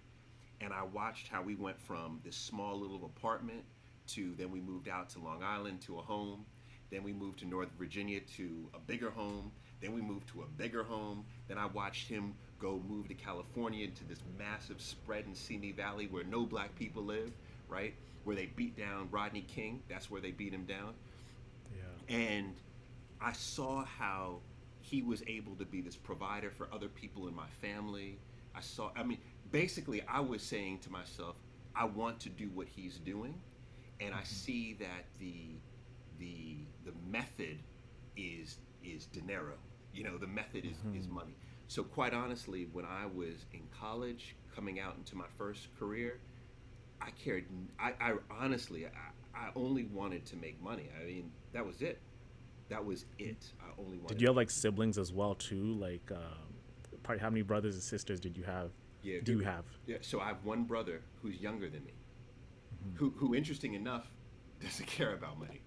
And I watched how we went from this small little apartment to then we moved out to Long Island to a home. Then we moved to North Virginia to a bigger home. Then we moved to a bigger home. Then I watched him go move to California into this massive spread in Simi Valley where no black people live, right? Where they beat down Rodney King. That's where they beat him down.
Yeah.
And I saw how he was able to be this provider for other people in my family. I mean, basically, I was saying to myself, I want to do what he's doing, and I see that the method is dinero. You know, the method is money. So quite honestly, when I was in college, coming out into my first career, I cared. I honestly, I only wanted to make money. I mean, that was it. That was it. I only
Did
wanted.
you have like siblings as well too? Like, probably how many brothers and sisters did you have?
Yeah,
Do you have?
yeah. So I have one brother who's younger than me, who interesting enough, doesn't care about money.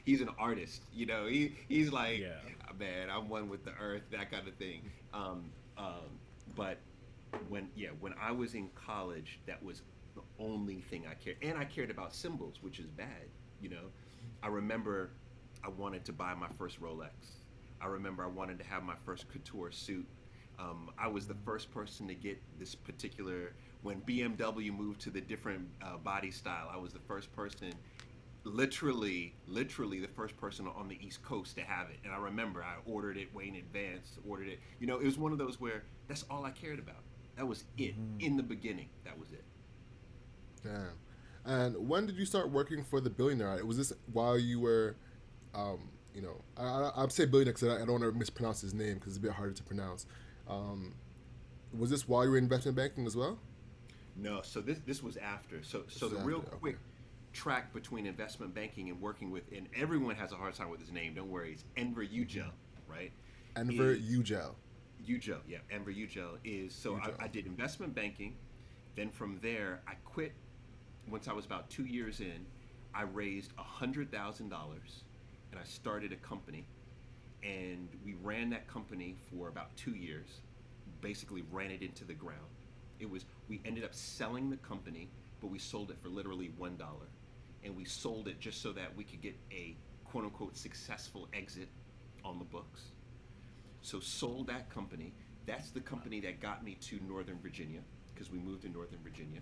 He's an artist, you know. He's like,
Yeah.
Man, I'm one with the earth, that kind of thing. But when I was in college, that was the only thing I cared, and I cared about symbols, which is bad, you know. I remember I wanted to buy my first Rolex. I remember I wanted to have my first couture suit. I was the first person to get this particular, when BMW moved to the different body style, I was the first person, literally the first person on the East Coast to have it. And I remember I ordered it way in advance, ordered it. You know, it was one of those where that's all I cared about. That was it. In the beginning, that was it.
Damn. And when did you start working for the billionaire? Was this while you were, you know, I'd say billionaire because I don't want to mispronounce his name because it's a bit harder to pronounce. Um, was this while you were in investment banking as well?
No, so this was after. So the
is
real
after,
quick
okay.
track between investment banking and working with, and everyone has a hard time with his name. Don't worry, it's Enver Yucel, right?
Enver
Is
Yucel.
Yucel, yeah, Enver Yucel is. So
Yucel.
I did investment banking, Then from there, I quit. Once I was about 2 years in, I raised $100,000 and I started a company. And we ran that company for about 2 years, basically ran it into the ground. We ended up selling the company, but we sold it for literally $1. And we sold it just so that we could get a quote unquote successful exit on the books. So sold that company. That's the company that got me to Northern Virginia because we moved to Northern Virginia.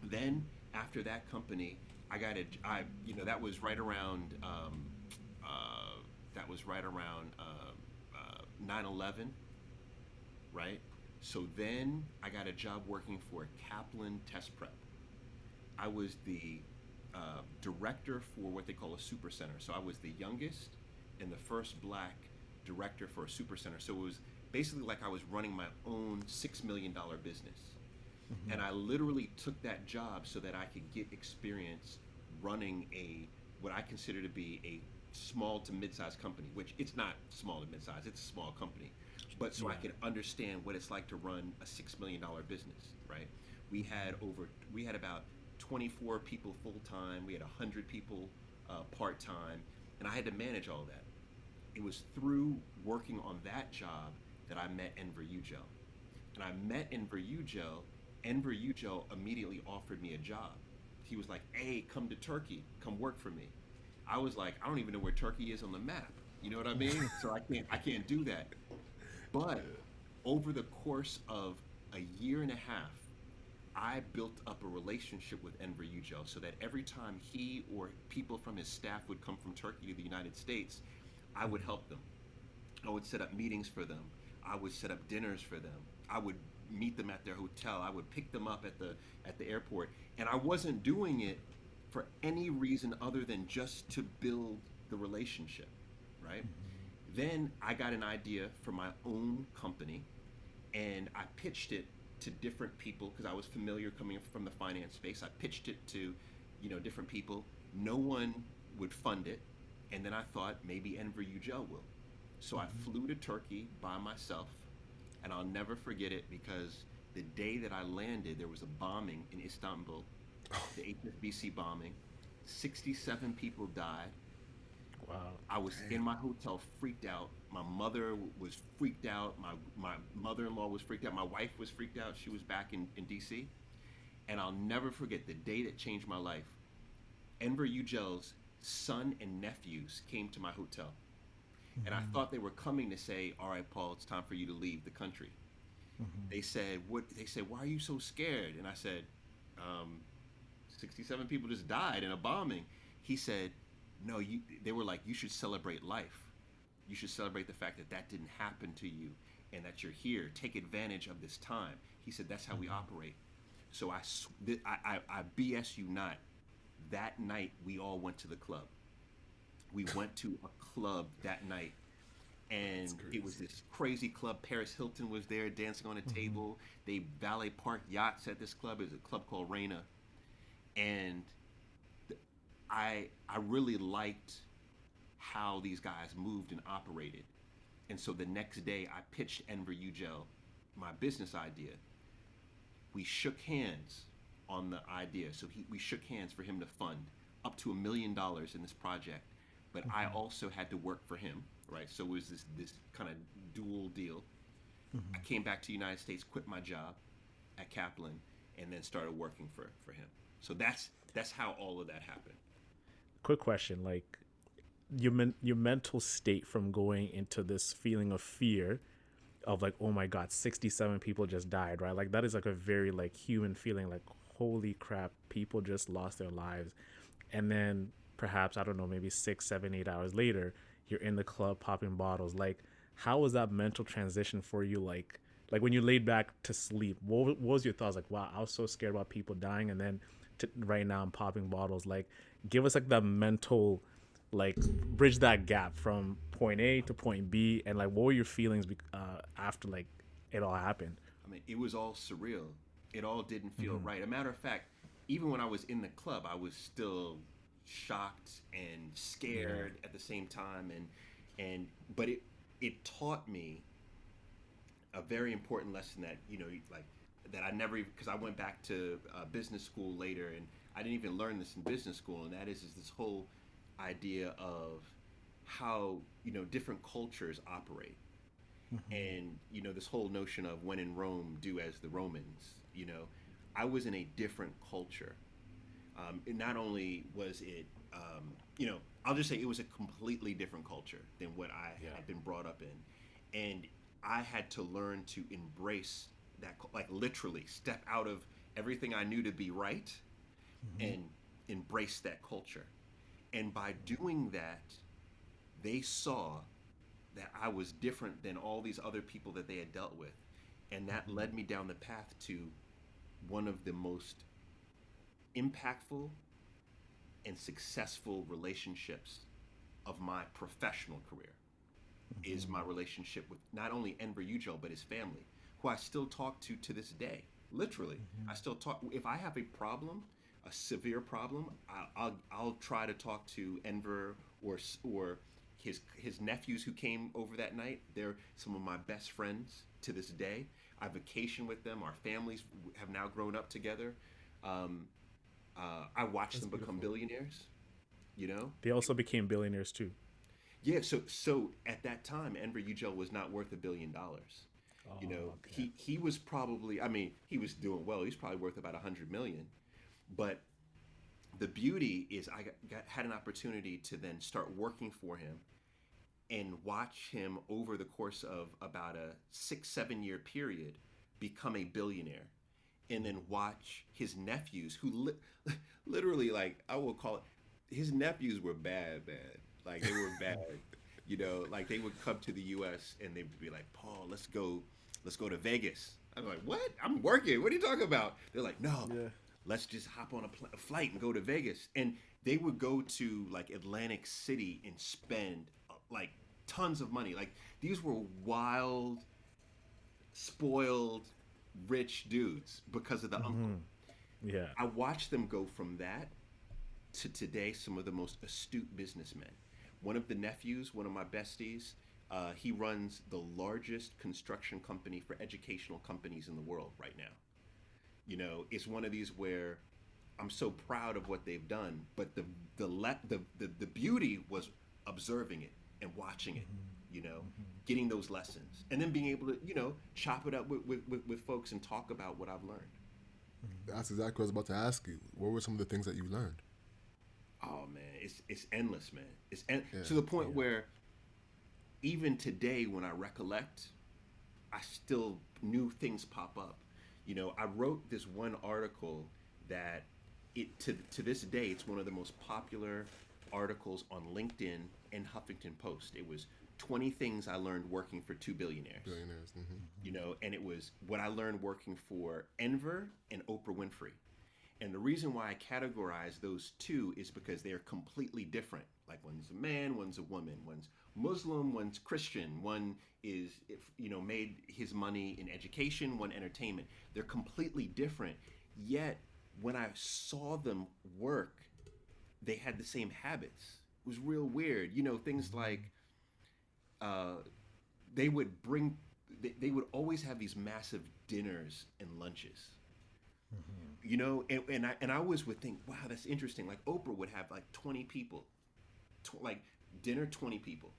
Then after that company, that was right around uh, 9/11, right? So then I got a job working for Kaplan Test Prep. I was the director for what they call a super center. So I was the youngest and the first black director for a super center. So it was basically like I was running my own $6 million business. And I literally took that job so that I could get experience running what I consider to be a small to mid-sized company, which it's not small to mid-sized, it's a small company. But so I could understand what it's like to run a $6 million business, right? We had about 24 people full time. We had 100 people part time, and I had to manage all that. It was through working on that job that I met Enver Yucel. And I met Enver Yucel. Enver Yucel immediately offered me a job. He was like, "Hey, come to Turkey, come work for me." I was like, "I don't even know where Turkey is on the map." You know what I mean? So I can't do that. But over the course of a year and a half, I built up a relationship with Enver Yucel so that every time he or people from his staff would come from Turkey to the United States, I would help them. I would set up meetings for them. I would set up dinners for them. I would meet them at their hotel. I would pick them up at the airport. And I wasn't doing it for any reason other than just to build the relationship, right? Then I got an idea for my own company and I pitched it to different people because I was familiar coming from the finance space. I pitched it to, different people. No one would fund it. And then I thought maybe Enver Yucel will. So I flew to Turkey by myself, and I'll never forget it because the day that I landed, there was a bombing in Istanbul, the HSBC bombing. 67 people died.
Wow.
I was in my hotel freaked out. My mother was freaked out. My mother-in-law was freaked out. My wife was freaked out. She was back in DC. And I'll never forget the day that changed my life. Enver Yucel's son and nephews came to my hotel. And I thought they were coming to say, "All right, Paul, it's time for you to leave the country." They said, "What?" They said, "Why are you so scared?" And I said, 67 people just died in a bombing. He said, "No, they were like, you should celebrate life. You should celebrate the fact that that didn't happen to you and that you're here. Take advantage of this time." He said, "That's how we operate." So I BS you not. That night, we all went to the club. We went to a club that night, and it was this crazy club. Paris Hilton was there dancing on a table. They valet parked yachts at this club. It was a club called Reina, and I really liked how these guys moved and operated. And so the next day, I pitched Enver Yucel my business idea. We shook hands on the idea. So we shook hands for him to fund up to $1 million in this project. But I also had to work for him, right? So it was this kind of dual deal. I came back to the United States, quit my job at Kaplan, and then started working for him. So that's how all of that happened.
Quick question, like your mental state from going into this feeling of fear of like, oh my god, 67 people just died, right? Like that is like a very like human feeling, like holy crap, people just lost their lives. And then perhaps, I don't know, maybe 6, 7, 8 hours later, you're in the club popping bottles. Like, how was that mental transition for you? Like when you laid back to sleep, what was your thoughts? Like, wow, I was so scared about people dying, and then right now I'm popping bottles. Like, give us like that mental, like, bridge that gap from point A to point B, and like, what were your feelings after like it all happened?
I mean, it was all surreal. It all didn't feel right. A matter of fact, even when I was in the club, I was still shocked and scared at the same time. But it taught me a very important lesson that like that I never, because I went back to business school later, and I didn't even learn this in business school, and that is this whole idea of how different cultures operate, and this whole notion of when in Rome, do as the Romans. I was in a different culture. And not only was it, I'll just say it was a completely different culture than what I had been brought up in, and I had to learn to embrace that, like literally step out of everything I knew to be right, and embrace that culture. And by doing that, they saw that I was different than all these other people that they had dealt with. And that led me down the path to one of the most impactful and successful relationships of my professional career is my relationship with not only Enver Yucel, but his family, who I still talk to this day. Literally, I still talk. If I have a problem, a severe problem, I'll try to talk to Enver or his nephews who came over that night. They're some of my best friends to this day. I vacation with them. Our families have now grown up together. I watched them become billionaires.
They also became billionaires too.
Yeah. So at that time, Enver Yucel was not worth $1 billion.
Okay.
He was probably. I mean, he was doing well. He's probably worth about 100 million. But the beauty is, I had an opportunity to then start working for him and watch him over the course of about a 6-7 year period become a billionaire, and then watch his nephews who literally, like, I will call it, his nephews were bad. Like, they were bad. Like, they would come to the US and they would be like, Paul, let's go to Vegas. I'm like, what? I'm working. What are you talking about? They're like, no, let's just hop on a flight and go to Vegas. And they would go to like Atlantic City and spend like tons of money. Like, these were wild, spoiled, rich dudes because of the uncle.
Yeah.
I watched them go from that to today, some of the most astute businessmen. One of the nephews, one of my besties, he runs the largest construction company for educational companies in the world right now. It's one of these where I'm so proud of what they've done, but the beauty was observing it and watching it, getting those lessons, and then being able to, chop it up with folks and talk about what I've learned.
That's exactly what I was about to ask you. What were some of the things that you learned?
Oh man, it's endless, man. To the point where even today, when I recollect, I still new things pop up. I wrote this one article that to this day, it's one of the most popular articles on LinkedIn and Huffington Post. It was 20 things I learned working for two billionaires. And it was what I learned working for Enver and Oprah Winfrey. And the reason why I categorize those two is because they are completely different. Like, one's a man, one's a woman, one's Muslim, one's Christian, one is, made his money in education, one entertainment. They're completely different. Yet, when I saw them work, they had the same habits. It was real weird. Things like they would always have these massive dinners and lunches. And I always would think, wow, that's interesting. Like, Oprah would have like 20 people, like dinner, 20 people.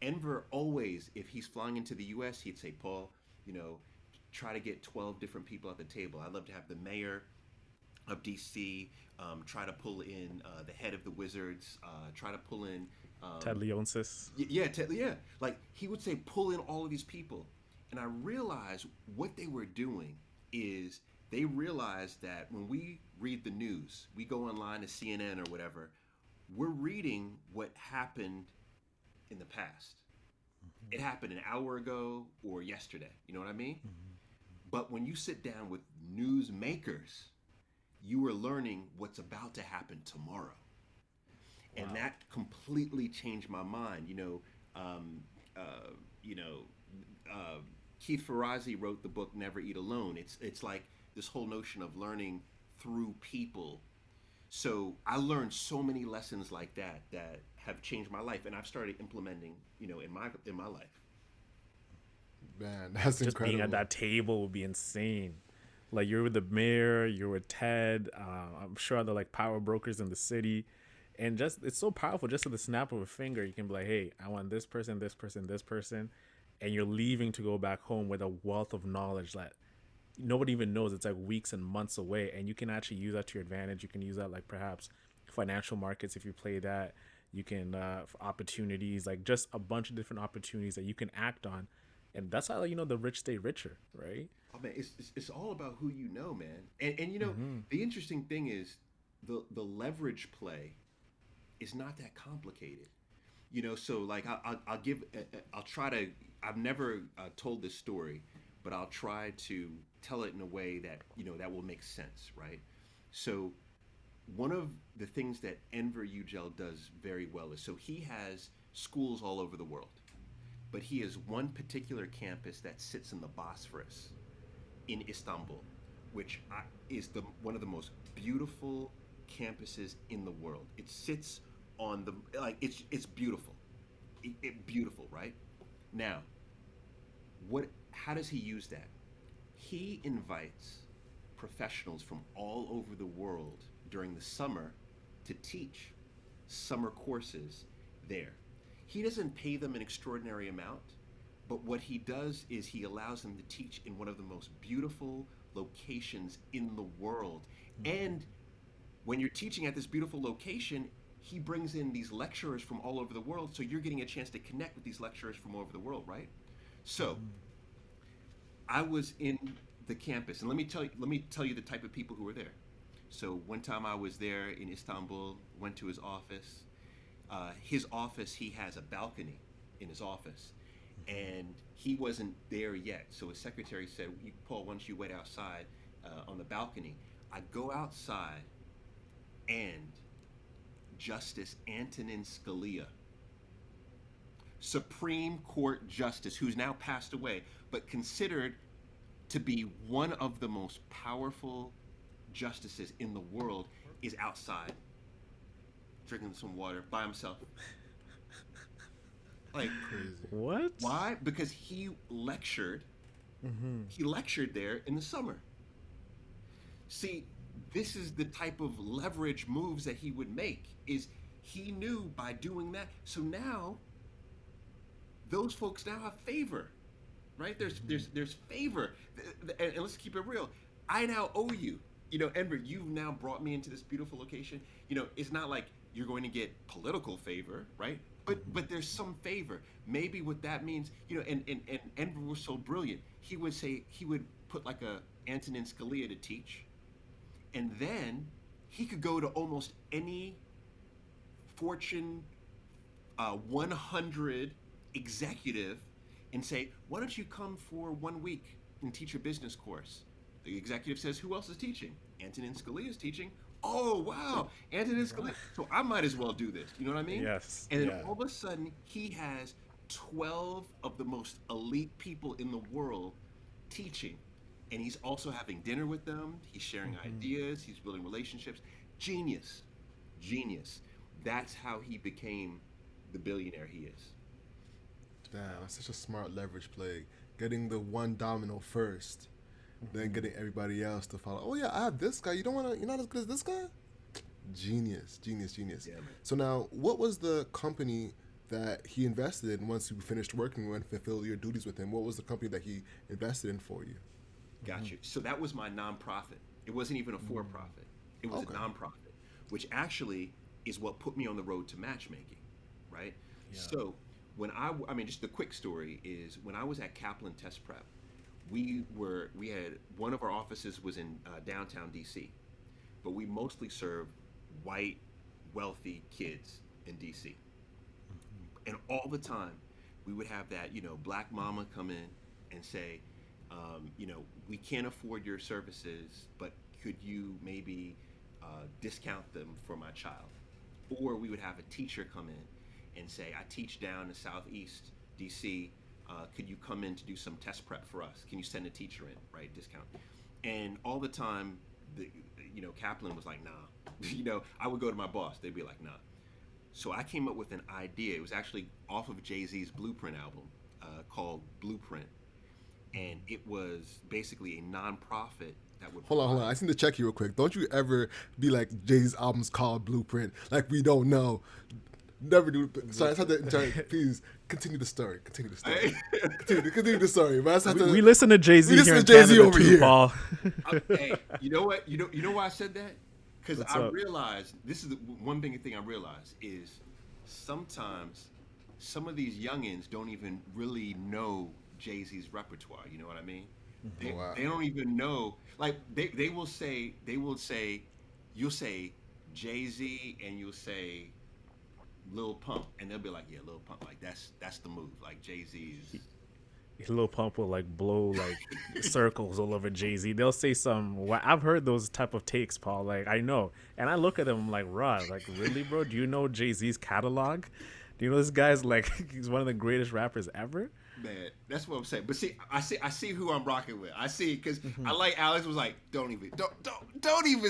Enver always, if he's flying into the U.S., he'd say, Paul, try to get 12 different people at the table. I'd love to have the mayor of D.C., try to pull in the head of the Wizards, try to pull in
Ted Leonsis.
Yeah. Like, he would say, pull in all of these people. And I realized what they were doing is they realized that when we read the news, we go online to CNN or whatever, we're reading what happened in the past. It happened an hour ago or yesterday. You know what I mean? But when you sit down with news makers, you are learning what's about to happen tomorrow. And that completely changed my mind. Keith Ferrazzi wrote the book Never Eat Alone. It's like this whole notion of learning through people. So I learned so many lessons like that have changed my life, and I've started implementing, in my life.
Man, that's
Just
incredible.
being at that table would be insane. Like you're with the mayor, you're with Ted. I'm sure other like power brokers in the city, and just it's so powerful. Just at the snap of a finger, you can be like, "Hey, I want this person, this person, this person," and you're leaving to go back home with a wealth of knowledge that nobody even knows. It's like weeks and months away, and you can actually use that to your advantage. You can use that like perhaps financial markets if you play that. You can for opportunities, like just a bunch of different opportunities that you can act on, and that's how the rich stay richer, right?
Oh man, it's all about who you know, man. And the interesting thing is the leverage play is not that complicated. So like I'll give I'll try to. I've never told this story, but I'll try to tell it in a way that that will make sense, right? So one of the things that Enver Yucel does very well is, so he has schools all over the world, but he has one particular campus that sits in the Bosphorus in Istanbul, which is one of the most beautiful campuses in the world. It sits on the like it's beautiful, beautiful, right? Now, what? How does he use that? He invites professionals from all over the world during the summer to teach summer courses there. He doesn't pay them an extraordinary amount, but what he does is he allows them to teach in one of the most beautiful locations in the world. And when you're teaching at this beautiful location, he brings in these lecturers from all over the world, so you're getting a chance to connect with these lecturers from all over the world, right? So I was in the campus, and let me tell you the type of people who were there. So one time I was there in Istanbul, went to his office. His office, he has a balcony in his office, and he wasn't there yet. So his secretary said, Paul, why don't you wait outside on the balcony? I go outside, and Justice Antonin Scalia, Supreme Court Justice, who's now passed away, but considered to be one of the most powerful justices in the world, is outside drinking some water by himself. Like,
Crazy.
What?
why? Because he lectured. He lectured there in the summer. See, this is the type of leverage moves that he would make. Is he knew by doing that? So now, those folks now have favor, right? There's favor, and let's keep it real. I now owe you. Enver, you've now brought me into this beautiful location. It's not like you're going to get political favor, right? But there's some favor. Maybe what that means, and Enver was so brilliant. He would put like a Antonin Scalia to teach, and then he could go to almost any Fortune 100 executive and say, why don't you come for 1 week and teach a business course? The executive says, who else is teaching? Antonin Scalia is teaching. Oh, wow, Antonin Scalia. So I might as well do this. You know what I mean?
Yes.
And then
Yeah.
all of a sudden, he has 12 of the most elite people in the world teaching. And he's also having dinner with them. He's sharing ideas. He's building relationships. Genius. Genius. That's how he became the billionaire he is.
Damn, that's such a smart leverage play. Getting the one domino first, then getting everybody else to follow. Oh yeah, I have this guy. You're not as good as this guy? Genius, genius, genius.
Yeah, man.
So now, what was the company that he invested in once you finished working and fulfilled your duties with him? What was the company that he invested in for you?
Got you. So that was my nonprofit. It wasn't even a for-profit. It was
Okay.
a nonprofit, which actually is what put me on the road to matchmaking, right?
Yeah.
So when I mean, just the quick story is when I was at Kaplan Test Prep, we had one of our offices was in downtown DC, but we mostly served white, wealthy kids in DC. And all the time, we would have that, black mama come in and say, we can't afford your services, but could you maybe discount them for my child? Or we would have a teacher come in and say, I teach down in Southeast DC. Could you come in to do some test prep for us? Can you send a teacher in, right? Discount. And all the time, Kaplan was like, nah. I would go to my boss. They'd be like, nah. So I came up with an idea. It was actually off of Jay-Z's Blueprint album called Blueprint. And it was basically a nonprofit that would
Hold on. I just need to check you real quick. Don't you ever be like, Jay-Z's album's called Blueprint? Like, we don't know. Never do. Sorry, please continue the story. Continue the story. But
we listen to Jay-Z here in
Jay-Z
Canada
over
too,
here.
Paul.
Hey, you know what? You know why I said that? Because I realized, this is the one big thing I realized, is sometimes some of these youngins don't even really know Jay-Z's repertoire. You know what I mean? They don't even know. Like, they will say, you'll say Jay-Z and you'll say Lil Pump, and they'll be like, yeah, Lil Pump, like that's the move. Like, Jay-Z's
Lil Pump will like blow like circles all over Jay-Z. They'll say I've heard those type of takes, Paul. Like, I know, and I look at them like, Rod, like, really, bro? Do you know Jay-Z's catalog? Do you know this guy's like he's one of the greatest rappers ever?
Man, that's what I'm saying. But see, I see who I'm rocking with. I see, because I like Alex was like, don't even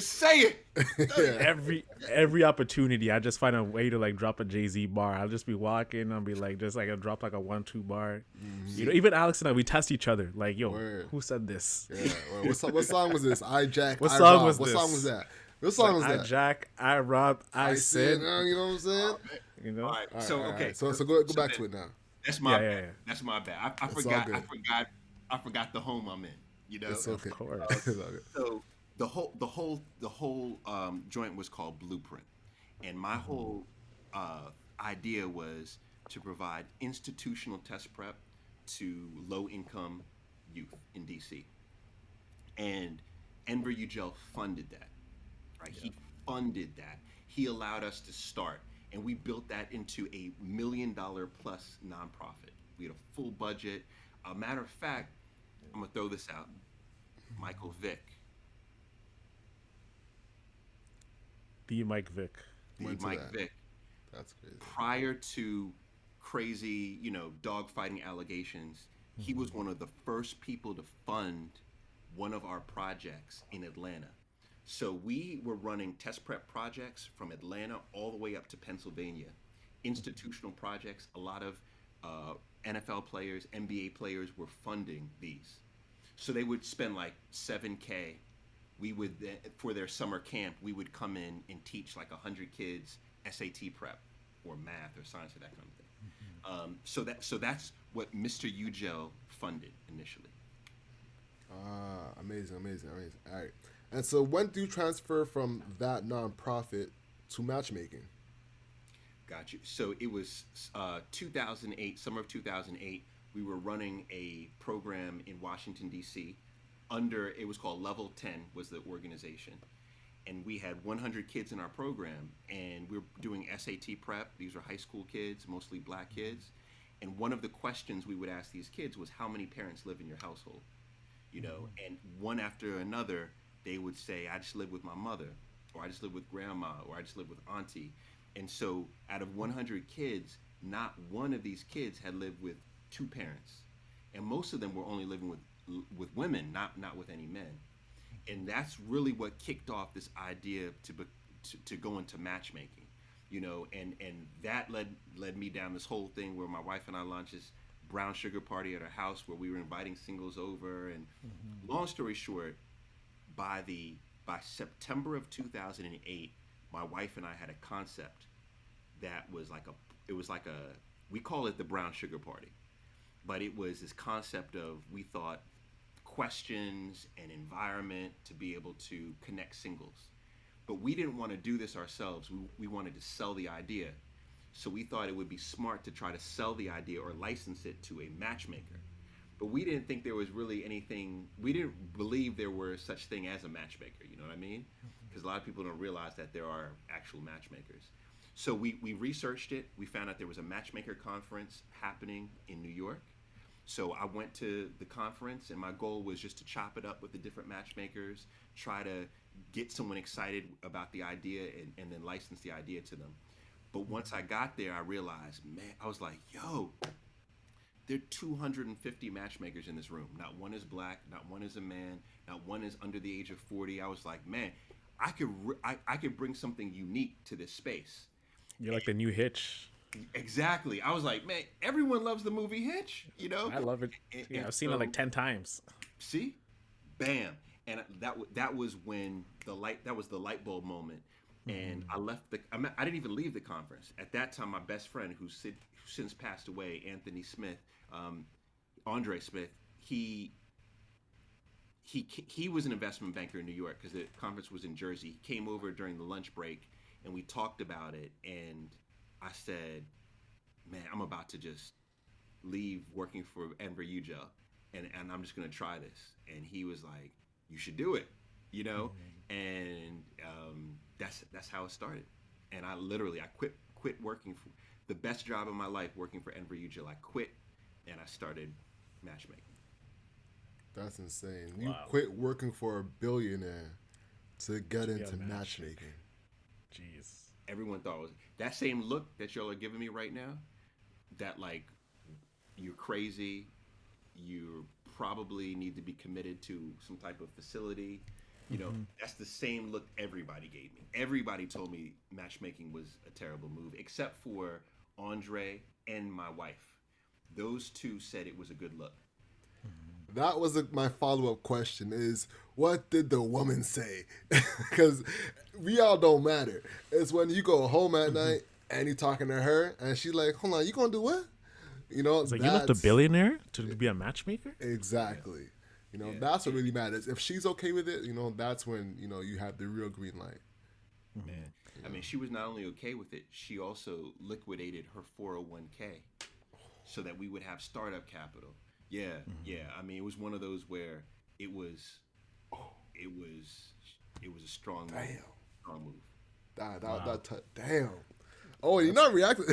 say it.
Every opportunity, I just find a way to like drop a Jay-Z bar. I'll just be walking, I'll be like, just like I'll drop like a 1-2 bar. You know, even Alex and I, we test each other. Like, yo, who said this?
Yeah. What song was this? I Jack.
What
I
song
rob.
was
What
this?
song was that? What song was that?
I Jack, I rob, I said.
You know what I'm saying?
You know.
All right. So okay.
So go back to it now.
That's my bad. Yeah. That's my bad. I forgot the home I'm in. You know.
It's okay.
Of course.
So the whole joint was called Blueprint, and my whole idea was to provide institutional test prep to low income youth in DC, and Enver Yucel funded that. Right, He funded that. He allowed us to start. And we built that into a $1 million plus nonprofit. We had a full budget. A matter of fact, I'm gonna throw this out. Michael Vick.
The Mike Vick.
Vick.
That's crazy.
Prior to crazy, dogfighting allegations, he was one of the first people to fund one of our projects in Atlanta. So we were running test prep projects from Atlanta all the way up to Pennsylvania, institutional projects. A lot of NFL players, NBA players were funding these. So they would spend like $7K. We would, for their summer camp, we would come in and teach like 100 kids SAT prep or math or science or that kind of thing. So that's what Mr. Yucel funded initially.
Amazing. All right. And so when do you transfer from that nonprofit to matchmaking?
Got you. So it was 2008, summer of 2008. We were running a program in Washington, D.C. It was called Level 10 was the organization. And we had 100 kids in our program, and we were doing SAT prep. These were high school kids, mostly black kids. And one of the questions we would ask these kids was, how many parents live in your household? And one after another, they would say, I just live with my mother, or I just live with grandma, or I just live with auntie. And so out of 100 kids, not one of these kids had lived with two parents. And most of them were only living with women, not with any men. And that's really what kicked off this idea to go into matchmaking, and that led me down this whole thing where my wife and I launched this brown sugar party at our house where we were inviting singles over. And long story short, by September of 2008, my wife and I had a concept that was we call it the brown sugar party, but it was this concept of, we thought, questions and environment to be able to connect singles. But we didn't want to do this ourselves. We wanted to sell the idea. So we thought it would be smart to try to sell the idea or license it to a matchmaker. But we didn't think there was really anything, we didn't believe there were such thing as a matchmaker, you know what I mean? Because a lot of people don't realize that there are actual matchmakers. So we researched it. We found out there was a matchmaker conference happening in New York. So I went to the conference, and my goal was just to chop it up with the different matchmakers, try to get someone excited about the idea, and then license the idea to them. But once I got there, I realized, man, I was like, yo, there are 250 matchmakers in this room. Not one is black, not one is a man, not one is under the age of 40. I was like, man, I could bring something unique to this space.
You're like the new Hitch.
Exactly. I was like, man, everyone loves the movie Hitch,
I love it. I've seen it like 10 times.
See? Bam. and that was when that was the light bulb moment. And I left I didn't even leave the conference at that time. My best friend, who since passed away, Anthony Smith, Andre Smith, he was an investment banker in New York because the conference was in Jersey. He came over during the lunch break and we talked about it. And I said, man, I'm about to just leave working for Enver Yucel, and I'm just going to try this. And he was like, you should do it, you know? And that's how it started. And I quit working for the best job of my life, working for Enver Yucel. I quit and I started matchmaking.
That's insane. You quit working for a billionaire to get into matchmaking.
Jeez.
Everyone thought it was that same look that y'all are giving me right now, that like you're crazy, you probably need to be committed to some type of facility. You know, that's the same look everybody gave me. Everybody told me matchmaking was a terrible move, except for Andre and my wife. Those two said it was a good look.
That was my follow-up question is, what did the woman say? Because we all don't matter. It's when you go home at night and you're talking to her and she's like, hold on, you gonna do what? You know,
it's like, you left a billionaire to be a matchmaker?
Exactly. You know, that's what really matters. If she's okay with it, you know, that's when, you know, you have the real green light.
Man, I mean, she was not only okay with it, she also liquidated her 401k so that we would have startup capital. Yeah, yeah. I mean, it was one of those where it was a strong move.
Damn. Oh, you're not reacting.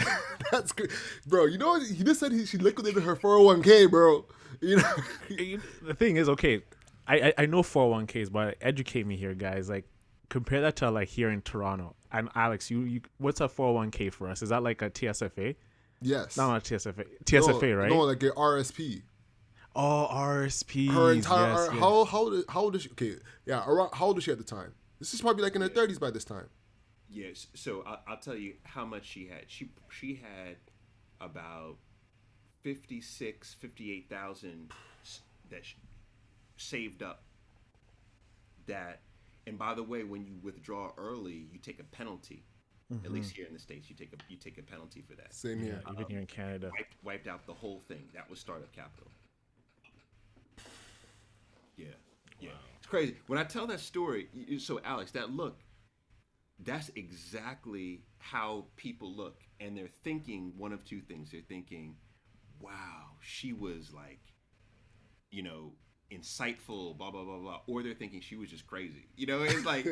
That's good, bro. You know, he just said she liquidated her 401k, bro. You know,
the thing is, okay, I know 401ks, but educate me here, guys. Like, compare that to like here in Toronto. And Alex, you what's a 401k for us? Is that like a TSFA?
Yes.
No, not TSFA. TSFA, right?
No, like your RSP.
Oh, RSP.
Her entire
yes.
How old is she? Okay, yeah. Around, how old is she at the time? This is probably like in her 30s by this time.
Yes. So I'll tell you how much she had. She had about 58,000 that she saved up. That, and by the way, when you withdraw early, you take a penalty. At least here in the States, you take a penalty for that.
Same here.
Even here in Canada.
Wiped out the whole thing. That was startup capital. Yeah. Wow. It's crazy. When I tell that story, so Alex, that look, that's exactly how people look. And they're thinking one of two things. They're thinking, wow, she was like, you know, insightful, blah, blah, blah, blah. Or they're thinking she was just crazy. You know, it's like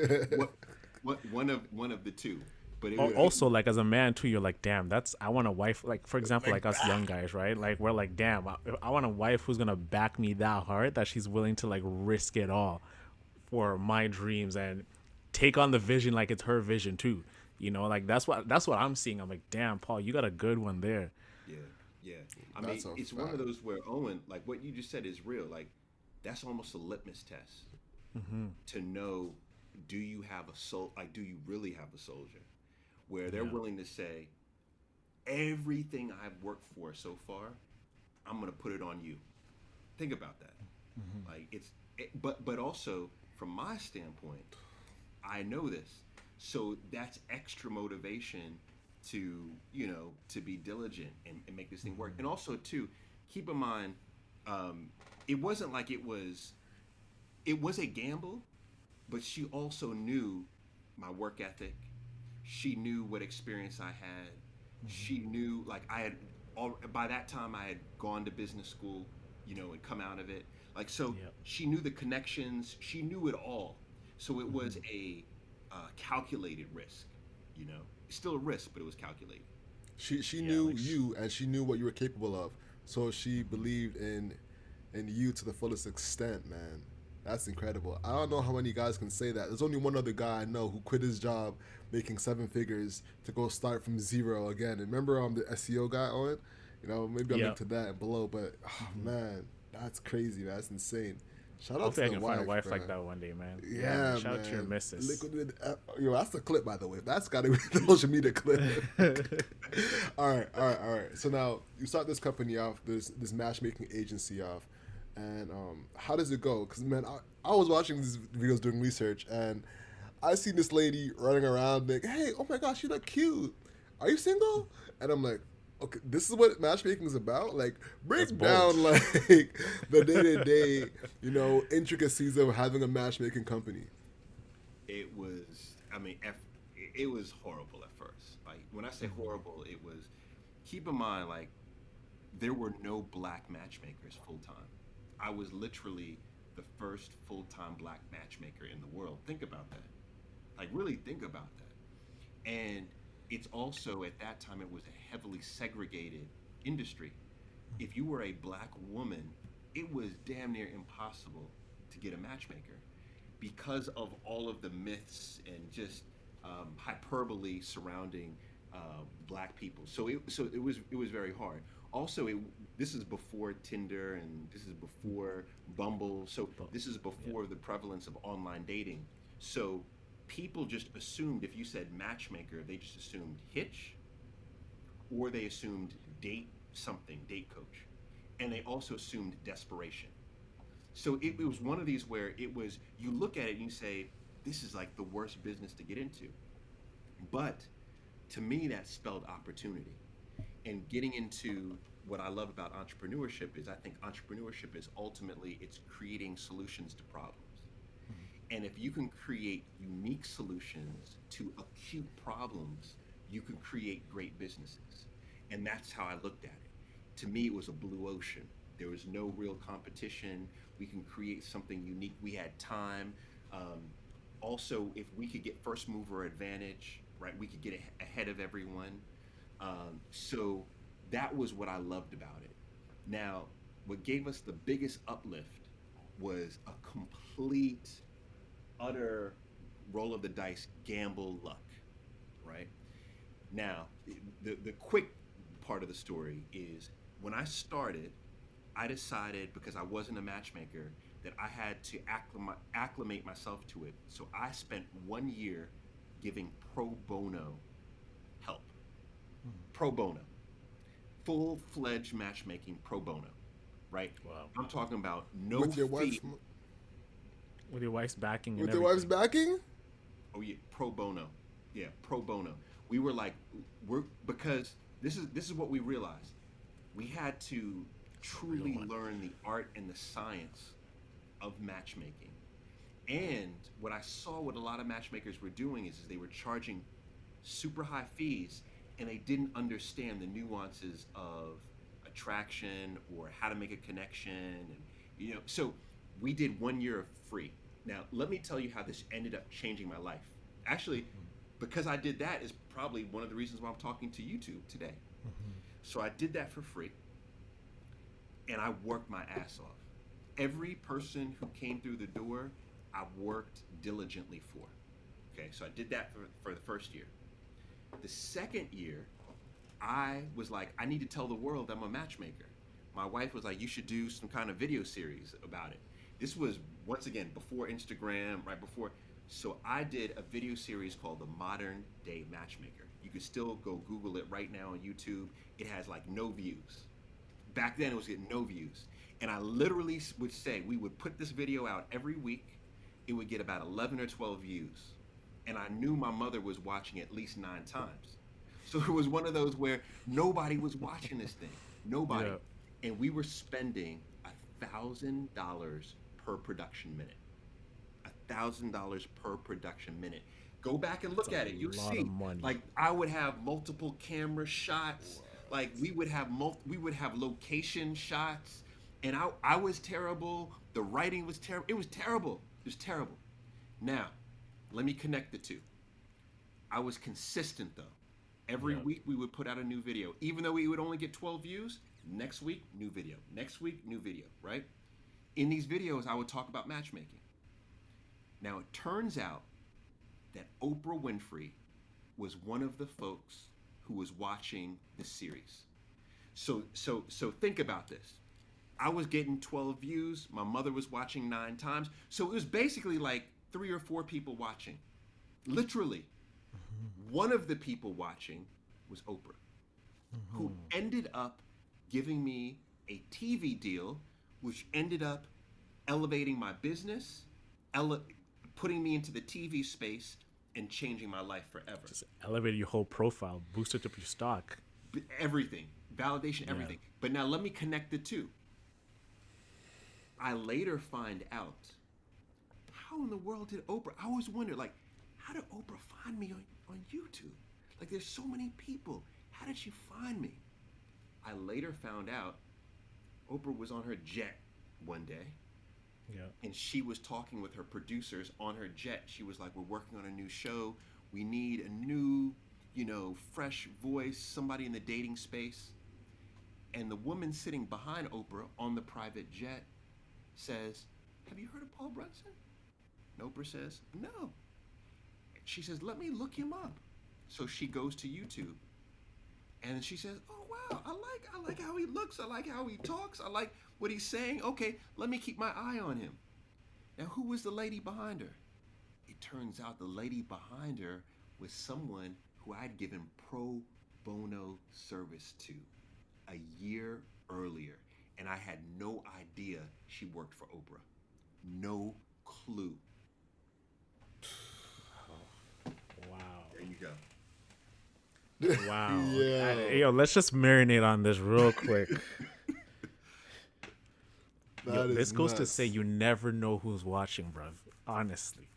what one of the two. But
also, like, as a man too, you're like, damn, I want a wife. Like, for example, like us young guys, right? Like, we're like, damn, I want a wife who's gonna back me that hard that she's willing to like risk it all for my dreams and take on the vision like it's her vision too. You know, like that's what I'm seeing. I'm like, damn, Paul, you got a good one there.
Yeah. I mean, it's one of those where, Owen, like what you just said is real. Like, that's almost a litmus test to know, do you have a soul? Like, do you really have a soldier? Where they're willing to say, everything I've worked for so far, I'm going to put it on you. Think about that. Like, but also from my standpoint, I know this. So that's extra motivation to, you know, to be diligent and make this thing work. And also too, keep in mind, it wasn't like it was a gamble, but she also knew my work ethic. She knew what experience I had. She knew, like, by that time I had gone to business school, you know, and come out of it. Like, so she knew the connections. She knew it all. So it was a calculated risk, you know. Still a risk, but it was calculated.
She knew you, and she knew what you were capable of. So she believed in you to the fullest extent, man. That's incredible. I don't know how many guys can say that. There's only one other guy I know who quit his job making 7 figures to go start from zero again. And remember the SEO guy, Owen? You know, maybe I'll link to that below. But, man, that's crazy. That's insane. Shout out to the wife. Hopefully I can find a wife
like that one day, man.
Yeah,
shout out to your missus.
Yo, that's the clip, by the way. That's got to be the social media clip. All right. So now you start this company off, this matchmaking agency off. And how does it go? Because man, I was watching these videos doing research, and I seen this lady running around like, "Hey, oh my gosh, you look cute. Are you single?" And I'm like, "Okay, this is what matchmaking is about. Like,
That's
break
bold.
down like the day to day, intricacies of having a matchmaking company."
It was, I mean, it was horrible at first. Like when I say horrible, it was. Keep in mind, like there were no black matchmakers full time. I was literally the first full time black matchmaker in the world. Think about that. Like really think about that. And it's also at that time it was a heavily segregated industry. If you were a black woman, it was damn near impossible to get a matchmaker because of all of the myths and just hyperbole surrounding black people. So it was very hard. Also, this is before Tinder and this is before Bumble. So this is
Yeah.
before the prevalence of online dating. So people just assumed if you said matchmaker, they just assumed Hitch or they assumed date something, date coach, and they also assumed desperation. So it was one of these where it was you look at it and you say this is like the worst business to get into, but to me that spelled opportunity. And getting into what I love about entrepreneurship is I think entrepreneurship is ultimately it's creating solutions to problems. And if you can create unique solutions to acute problems, you can create great businesses. And that's how I looked at it. To me, it was a blue ocean. There was no real competition. We can create something unique. We had time. Um, Also, if we could get first mover advantage, right, we could get ahead of everyone. So that was what I loved about it. Now, what gave us the biggest uplift was a complete, utter roll of the dice gamble luck, right? Now, the quick part of the story is when I started, I decided because I wasn't a matchmaker that I had to acclimate myself to it. So I spent 1 year giving pro bono help, pro bono, full fledged matchmaking pro bono, right?
Wow.
I'm talking about no
With your wife's
fee.
With your wife's backing and
with your wife's
everything.
backing?
Oh yeah, pro bono. Yeah, pro bono. We were like, we're because this is what we realized. We had to
Real
truly
money.
learn the art and the science of matchmaking. And what I saw what a lot of matchmakers were doing is they were charging super high fees and they didn't understand the nuances of attraction or how to make a connection and so we did 1 year of free. Now let me tell you how this ended up changing my life. Actually, because I did that is probably one of the reasons why I'm talking to you two today. So I did that for free and I worked my ass off. Every person who came through the door, I worked diligently for. Okay, so I did that for the first year. The second year, I was like, I need to tell the world I'm a matchmaker. My wife was like, you should do some kind of video series about it. This was, once again, before Instagram, right before. So I did a video series called The Modern Day Matchmaker. You can still go Google it right now on YouTube. It has like no views. Back then, it was getting no views. And I literally would say, we would put this video out every week. It would get about 11 or 12 views. And I knew my mother was watching at least 9 times. So it was one of those where nobody was watching this thing. Nobody.
Yeah.
And we were spending $1,000 per production minute. $1,000 per production minute. Go back and
That's
look
a
at it. You'll
lot of
see.
money.
Like I would have multiple camera shots. Like we would have location shots. And I was terrible. The writing was terrible. It was terrible. It was terrible. Now, let me connect the two. I was consistent though. Every
Yeah.
week we would put out a new video. Even though we would only get 12 views, next week, new video. Next week, new video, right? In these videos, I would talk about matchmaking. Now, it turns out that Oprah Winfrey was one of the folks who was watching the series. So think about this. I was getting 12 views. My mother was watching 9 times. So it was basically like 3 or 4 people watching. Literally. One of the people watching was Oprah, who ended up giving me a TV deal which ended up elevating my business, putting me into the TV space, and changing my life forever.
Just elevated your whole profile, boosted up your stock.
Everything, validation, everything.
Yeah.
But now let me connect the two. I later find out, how in the world did Oprah? I always wondered, like, how did Oprah find me on YouTube? Like, there's so many people. How did she find me? I later found out Oprah was on her jet one day.
Yeah.
And she was talking with her producers on her jet. She was like, we're working on a new show. We need a new, fresh voice, somebody in the dating space. And the woman sitting behind Oprah on the private jet says, have you heard of Paul Brunson? And Oprah says, no. She says, let me look him up. So she goes to YouTube. And she says, oh, wow, I like how he looks. I like how he talks. I like what he's saying. Okay, let me keep my eye on him. Now, who was the lady behind her? It turns out the lady behind her was someone who I'd given pro bono service to a year earlier. And I had no idea she worked for Oprah. No clue.
Wow.
There you go.
Wow.
Yeah.
Yo, let's just marinate on this real quick. Yo, this goes to say you never know who's watching, bruv. Honestly.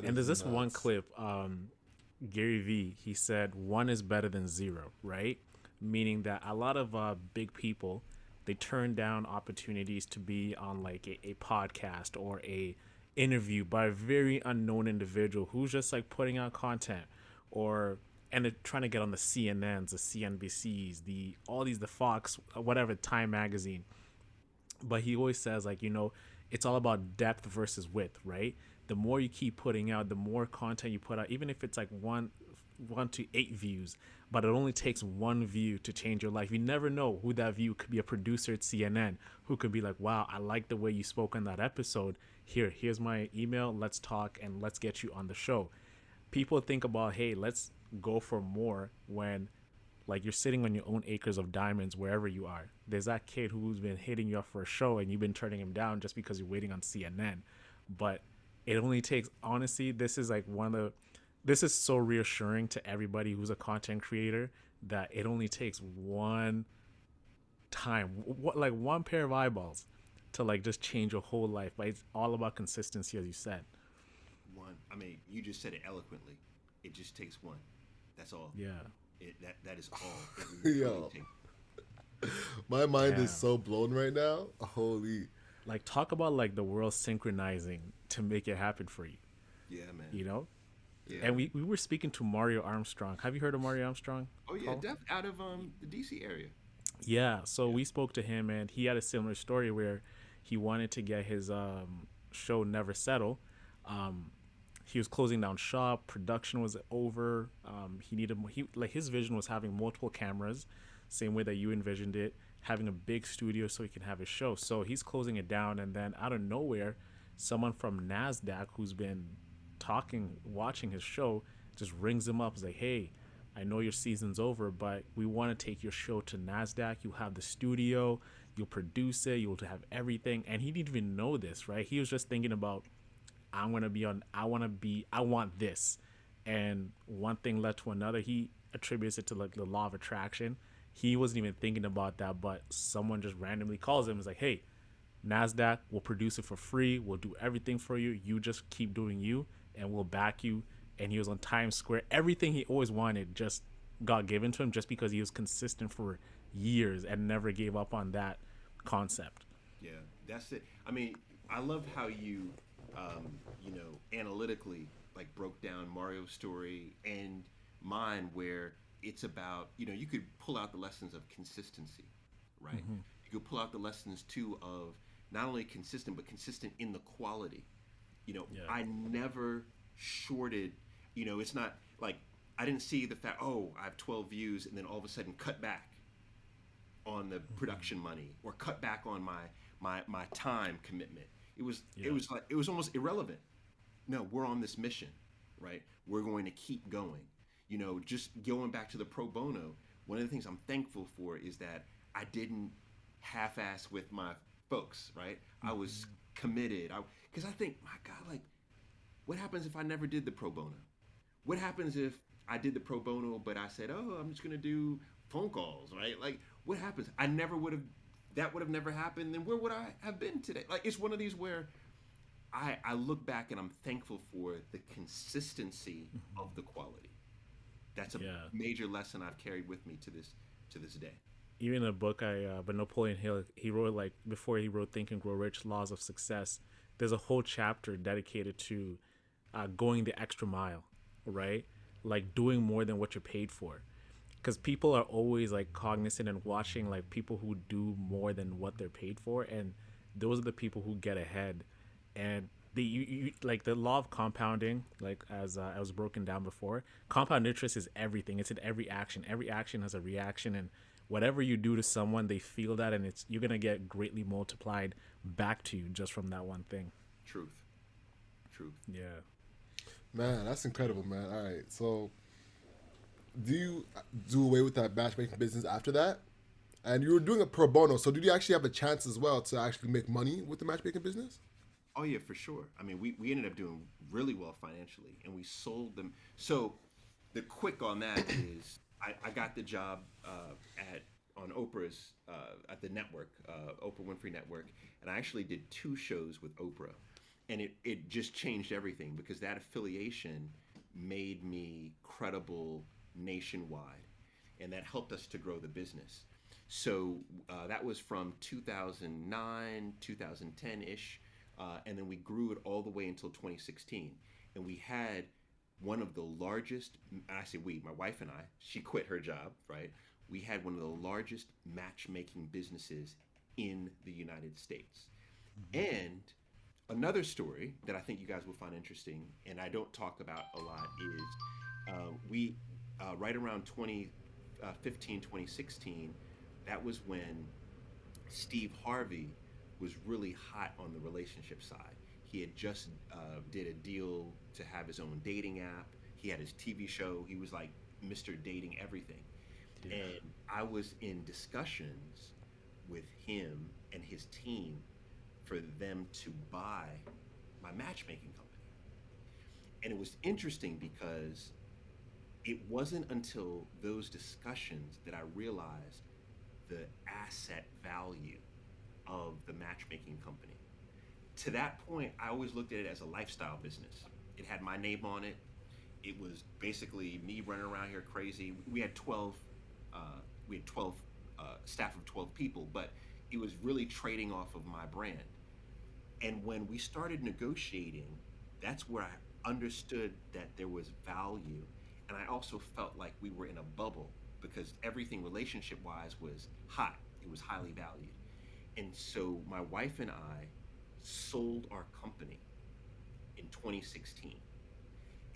And there's this one clip, Gary Vee, he said 1 is better than 0, right? Meaning that a lot of big people, they turn down opportunities to be on like a podcast or a interview by a very unknown individual who's just like putting out content, and they're trying to get on the CNNs, the CNBCs, the Fox, whatever, Time magazine. But he always says, like, it's all about depth versus width, right? The more you keep putting out, the more content you put out, even if it's like 1 to 8 views, but it only takes 1 view to change your life. You never know who that view could be. A producer at CNN who could be like, wow, I like the way you spoke on that episode. Here's my email. Let's talk and let's get you on the show. People think about, hey, let's go for more when, like, you're sitting on your own acres of diamonds wherever you are. There's that kid who's been hitting you up for a show and you've been turning him down just because you're waiting on CNN. But it only takes, honestly, this is so reassuring to everybody who's a content creator that it only takes one time, like 1 pair of eyeballs to like just change your whole life. But it's all about consistency, as you said.
I mean, you just said it eloquently. It just takes 1. That's all.
Yeah.
That is all.
Yo. My mind is so blown right now. Holy.
Like, talk about like the world synchronizing to make it happen for you.
Yeah, man.
Yeah. And we were speaking to Mario Armstrong. Have you heard of Mario Armstrong?
Oh yeah, out of the DC area.
Yeah. So we spoke to him, and he had a similar story where he wanted to get his show Never Settle. He was closing down shop. Production was over. His vision was having multiple cameras, same way that you envisioned it, having a big studio so he can have his show. So he's closing it down, and then out of nowhere, someone from NASDAQ who's been watching his show, just rings him up. Is like, hey, I know your season's over, but we want to take your show to NASDAQ. You'll have the studio, you'll produce it, you'll have everything. And he didn't even know this, right? He was just thinking about, I want this. And one thing led to another. He attributes it to like the law of attraction. He wasn't even thinking about that, but someone just randomly calls him and is like, hey, NASDAQ will produce it for free. We'll do everything for you. You just keep doing you and we'll back you. And he was on Times Square. Everything he always wanted just got given to him just because he was consistent for years and never gave up on that concept.
Yeah, that's it. I mean, I love how you, analytically like broke down Mario's story and mine, where it's about, you could pull out the lessons of consistency, right? Mm-hmm. You could pull out the lessons too of not only consistent, but consistent in the quality. I never shorted, it's not like I didn't see the fact, I have 12 views and then all of a sudden cut back on the production money or cut back on my time commitment. It was almost irrelevant. No, we're on this mission, right? We're going to keep going. Just going back to the pro bono, one of the things I'm thankful for is that I didn't half-ass with my folks, right? I was committed. Because I think, my God, like, what happens if I never did the pro bono? What happens if I did the pro bono, but I said, oh, I'm just gonna do phone calls, right? Like, what happens? I never would have. That would have never happened. Then where would I have been today? Like, it's one of these where I look back and I'm thankful for the consistency of the quality. That's a
Yeah.
major lesson I've carried with me to this day.
Even a book by Napoleon Hill, he wrote like before he wrote Think and Grow Rich: Laws of Success. There's a whole chapter dedicated to going the extra mile, right? Like doing more than what you're paid for. Because people are always like cognizant and watching like people who do more than what they're paid for, and those are the people who get ahead. And like the law of compounding, like as I was broken down before, compound interest is everything. It's in every action. Every action has a reaction, and whatever you do to someone, they feel that, and it's you're gonna get greatly multiplied back to you just from that one thing.
Truth, truth.
Yeah.
Man, that's incredible, man. All right, so do you do away with that matchmaking business after that? And you were doing a pro bono, so did you actually have a chance as well to actually make money with the matchmaking business?
Oh yeah, for sure. I mean, we ended up doing really well financially, and we sold them. So the quick on that is I got the job at on Oprah's at the network, Oprah Winfrey Network, and I actually did two shows with Oprah, and it just changed everything because that affiliation made me credible nationwide, and that helped us to grow the business. So that was from 2009, 2010 ish, and then we grew it all the way until 2016, and we had one of the largest. I say we, my wife and I. She quit her job, right? We had one of the largest matchmaking businesses in the United States. And another story that I think you guys will find interesting, and I don't talk about a lot, is we right around 2015, 2016, that was when Steve Harvey was really hot on the relationship side. He had just did a deal to have his own dating app. He had his TV show. He was like Mr. Dating Everything.
Yeah.
And I was in discussions with him and his team for them to buy my matchmaking company. And it was interesting because it wasn't until those discussions that I realized the asset value of the matchmaking company. To that point, I always looked at it as a lifestyle business. It had my name on it. It was basically me running around here crazy. Uh, we had 12 staff of 12 people, but it was really trading off of my brand. And when we started negotiating, that's where I understood that there was value. And I also felt like we were in a bubble because everything relationship wise was hot, it was highly valued. And so my wife and I sold our company in 2016.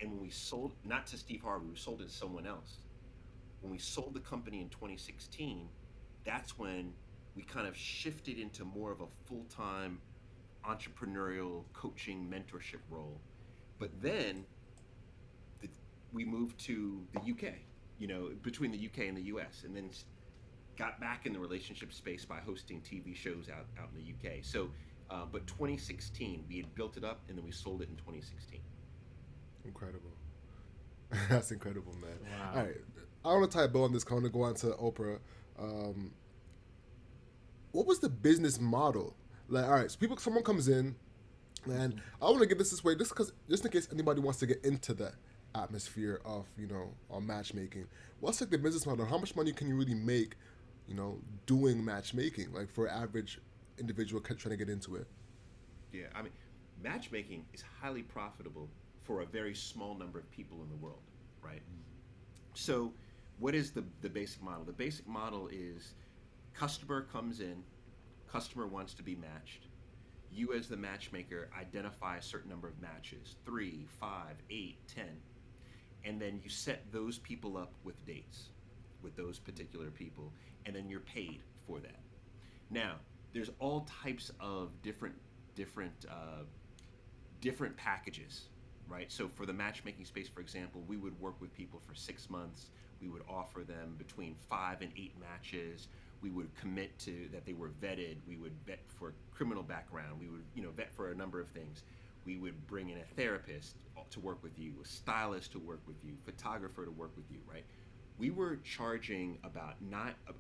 And when we sold, not to Steve Harvey, we sold it to someone else. When we sold the company in 2016, that's when we kind of shifted into more of a full-time entrepreneurial coaching mentorship role. But then the, we moved to the UK, between the UK and the US, and then got back in the relationship space by hosting TV shows out in the UK. So, but 2016, we had built it up, and then we sold it in 2016.
Incredible. That's incredible, man.
Wow.
All right, I want to tie a bow on this. I want to go on to Oprah. Um, what was the business model? Like, all right, so someone comes in, and I want to get this way, just in case anybody wants to get into the atmosphere of on matchmaking. What's like the business model? How much money can you really make, doing matchmaking? Like for an average individual trying to get into it.
Yeah, I mean, matchmaking is highly profitable for a very small number of people in the world, right? So, what is the basic model? The basic model is customer comes in, customer wants to be matched. You, as the matchmaker, identify a certain number of matches 3, 5, 8, 10, and then you set those people up with dates with those particular people, and then you're paid for that. Now, there's all types of different packages, right? So for the matchmaking space, for example, we would work with people for 6 months. We would offer them between 5 and 8 matches. We would commit to that they were vetted. We would vet for criminal background. We would, vet for a number of things. We would bring in a therapist to work with you, a stylist to work with you, photographer to work with you, right? We were charging about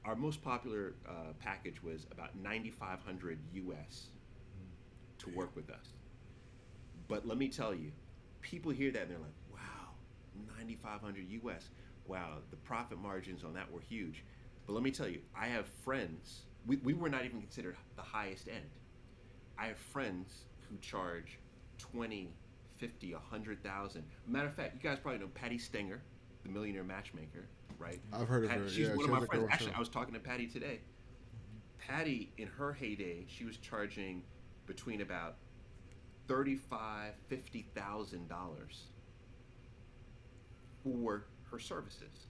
our most popular package was about $9,500 US to work with us. But let me tell you, people hear that and they're like, wow, 9,500 US. Wow, the profit margins on that were huge. But let me tell you, I have friends, we were not even considered the highest end. I have friends who charge 20, 50, 100,000. Matter of fact, you guys probably know Patty Stenger, the millionaire matchmaker, right?
I've heard of her.
She's
Yeah,
one
she
of
has
my
a
friends.
girl
Actually,
show.
I was talking to Patty today. Patty, in her heyday, she was charging between about $35,000-$50,000 for her services,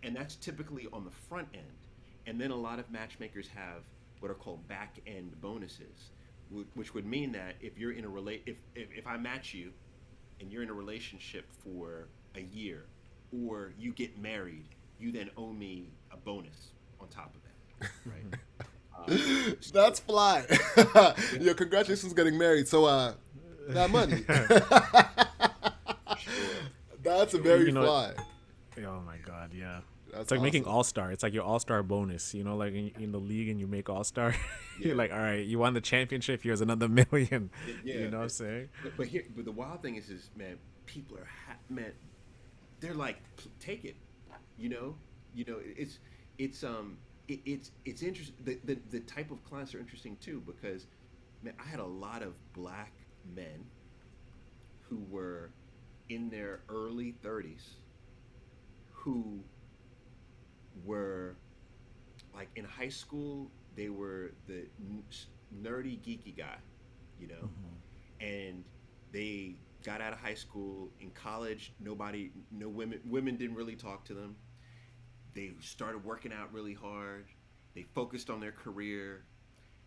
and that's typically on the front end. And then a lot of matchmakers have what are called back end bonuses, which would mean that if you're in a if I match you, and you're in a relationship for a year, or you get married, you then owe me a bonus on top of that, right?
That's fly. Yo, congratulations getting married. So that money. That's a very fly.
Oh my God, yeah.
That's
It's like making
awesome.
all-star. It's like your all-star bonus, like in the league and you make all-star.
Yeah.
You're like, all right, you won the championship. Here's another million.
Yeah,
You know what I'm saying?
but the wild thing is man, people are man, they're like, take it, it's interesting. The type of clients are interesting too, because man, I had a lot of black men who were in their early 30s who were like in high school. They were the nerdy geeky guy, and they got out of high school. In college, no women didn't really talk to them. They started working out really hard. They focused on their career.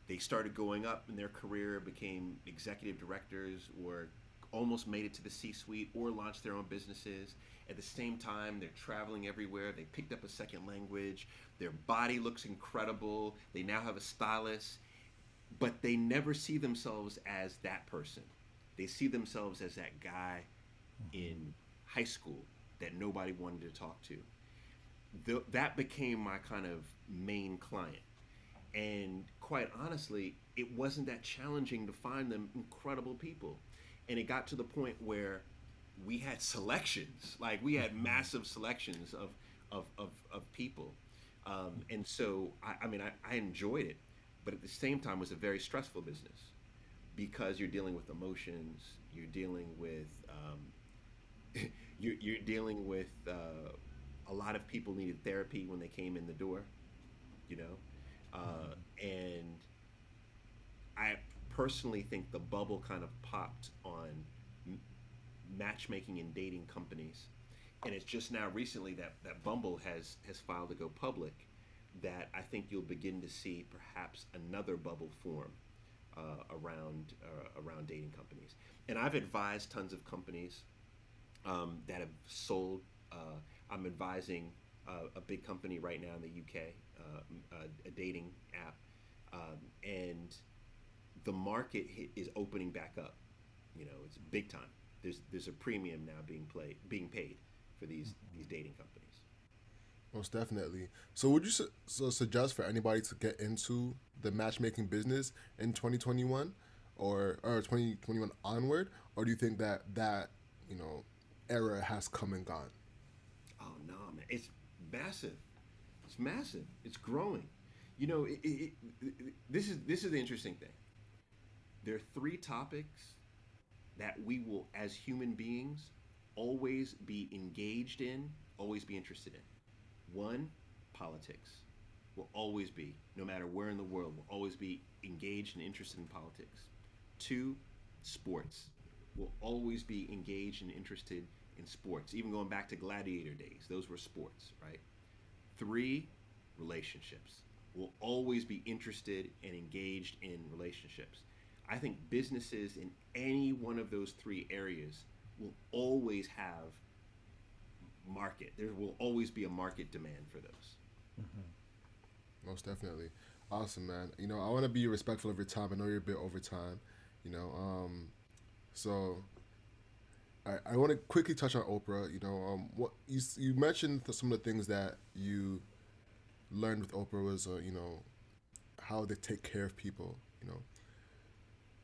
They started going up in their career, became executive directors, or almost made it to the C-suite, or launched their own businesses. At the same time, they're traveling everywhere. They picked up a second language. Their body looks incredible. They now have a stylist, but they never see themselves as that person. They see themselves as that guy in high school that nobody wanted to talk to. That became my kind of main client. And quite honestly, it wasn't that challenging to find them incredible people. And it got to the point where we had selections, like we had massive selections of people. And so, I enjoyed it, but at the same time, it was a very stressful business because you're dealing with emotions, you're dealing with, you're dealing with a lot of people needed therapy when they came in the door, and I personally think the bubble kind of popped on matchmaking and dating companies, and it's just now recently that Bumble has filed to go public, that I think you'll begin to see perhaps another bubble form around dating companies. And I've advised tons of companies that have sold. I'm advising a big company right now in the UK, a dating app, and the market is opening back up. It's big time. There's a premium now being paid for these dating companies.
Most definitely. So would you suggest for anybody to get into the matchmaking business in 2021 or 2021 onward, or do you think that era has come and gone?
Oh no, man! It's massive. It's massive. It's growing. This is the interesting thing. There are three topics that we will, as human beings, always be engaged in, always be interested in. One, politics. Will always be, no matter where in the world, will always be engaged and interested in politics. Two, sports. Will always be engaged and interested in sports. Even going back to gladiator days, those were sports, right? Three, relationships. Will always be interested and engaged in relationships. I think businesses in any one of those three areas will always have market. There will always be a market demand for those.
Most definitely. Awesome, man. I want to be respectful of your time. I know you're a bit over time. You know, so I want to quickly touch on Oprah. What you mentioned some of the things that you learned with Oprah was, how they take care of people.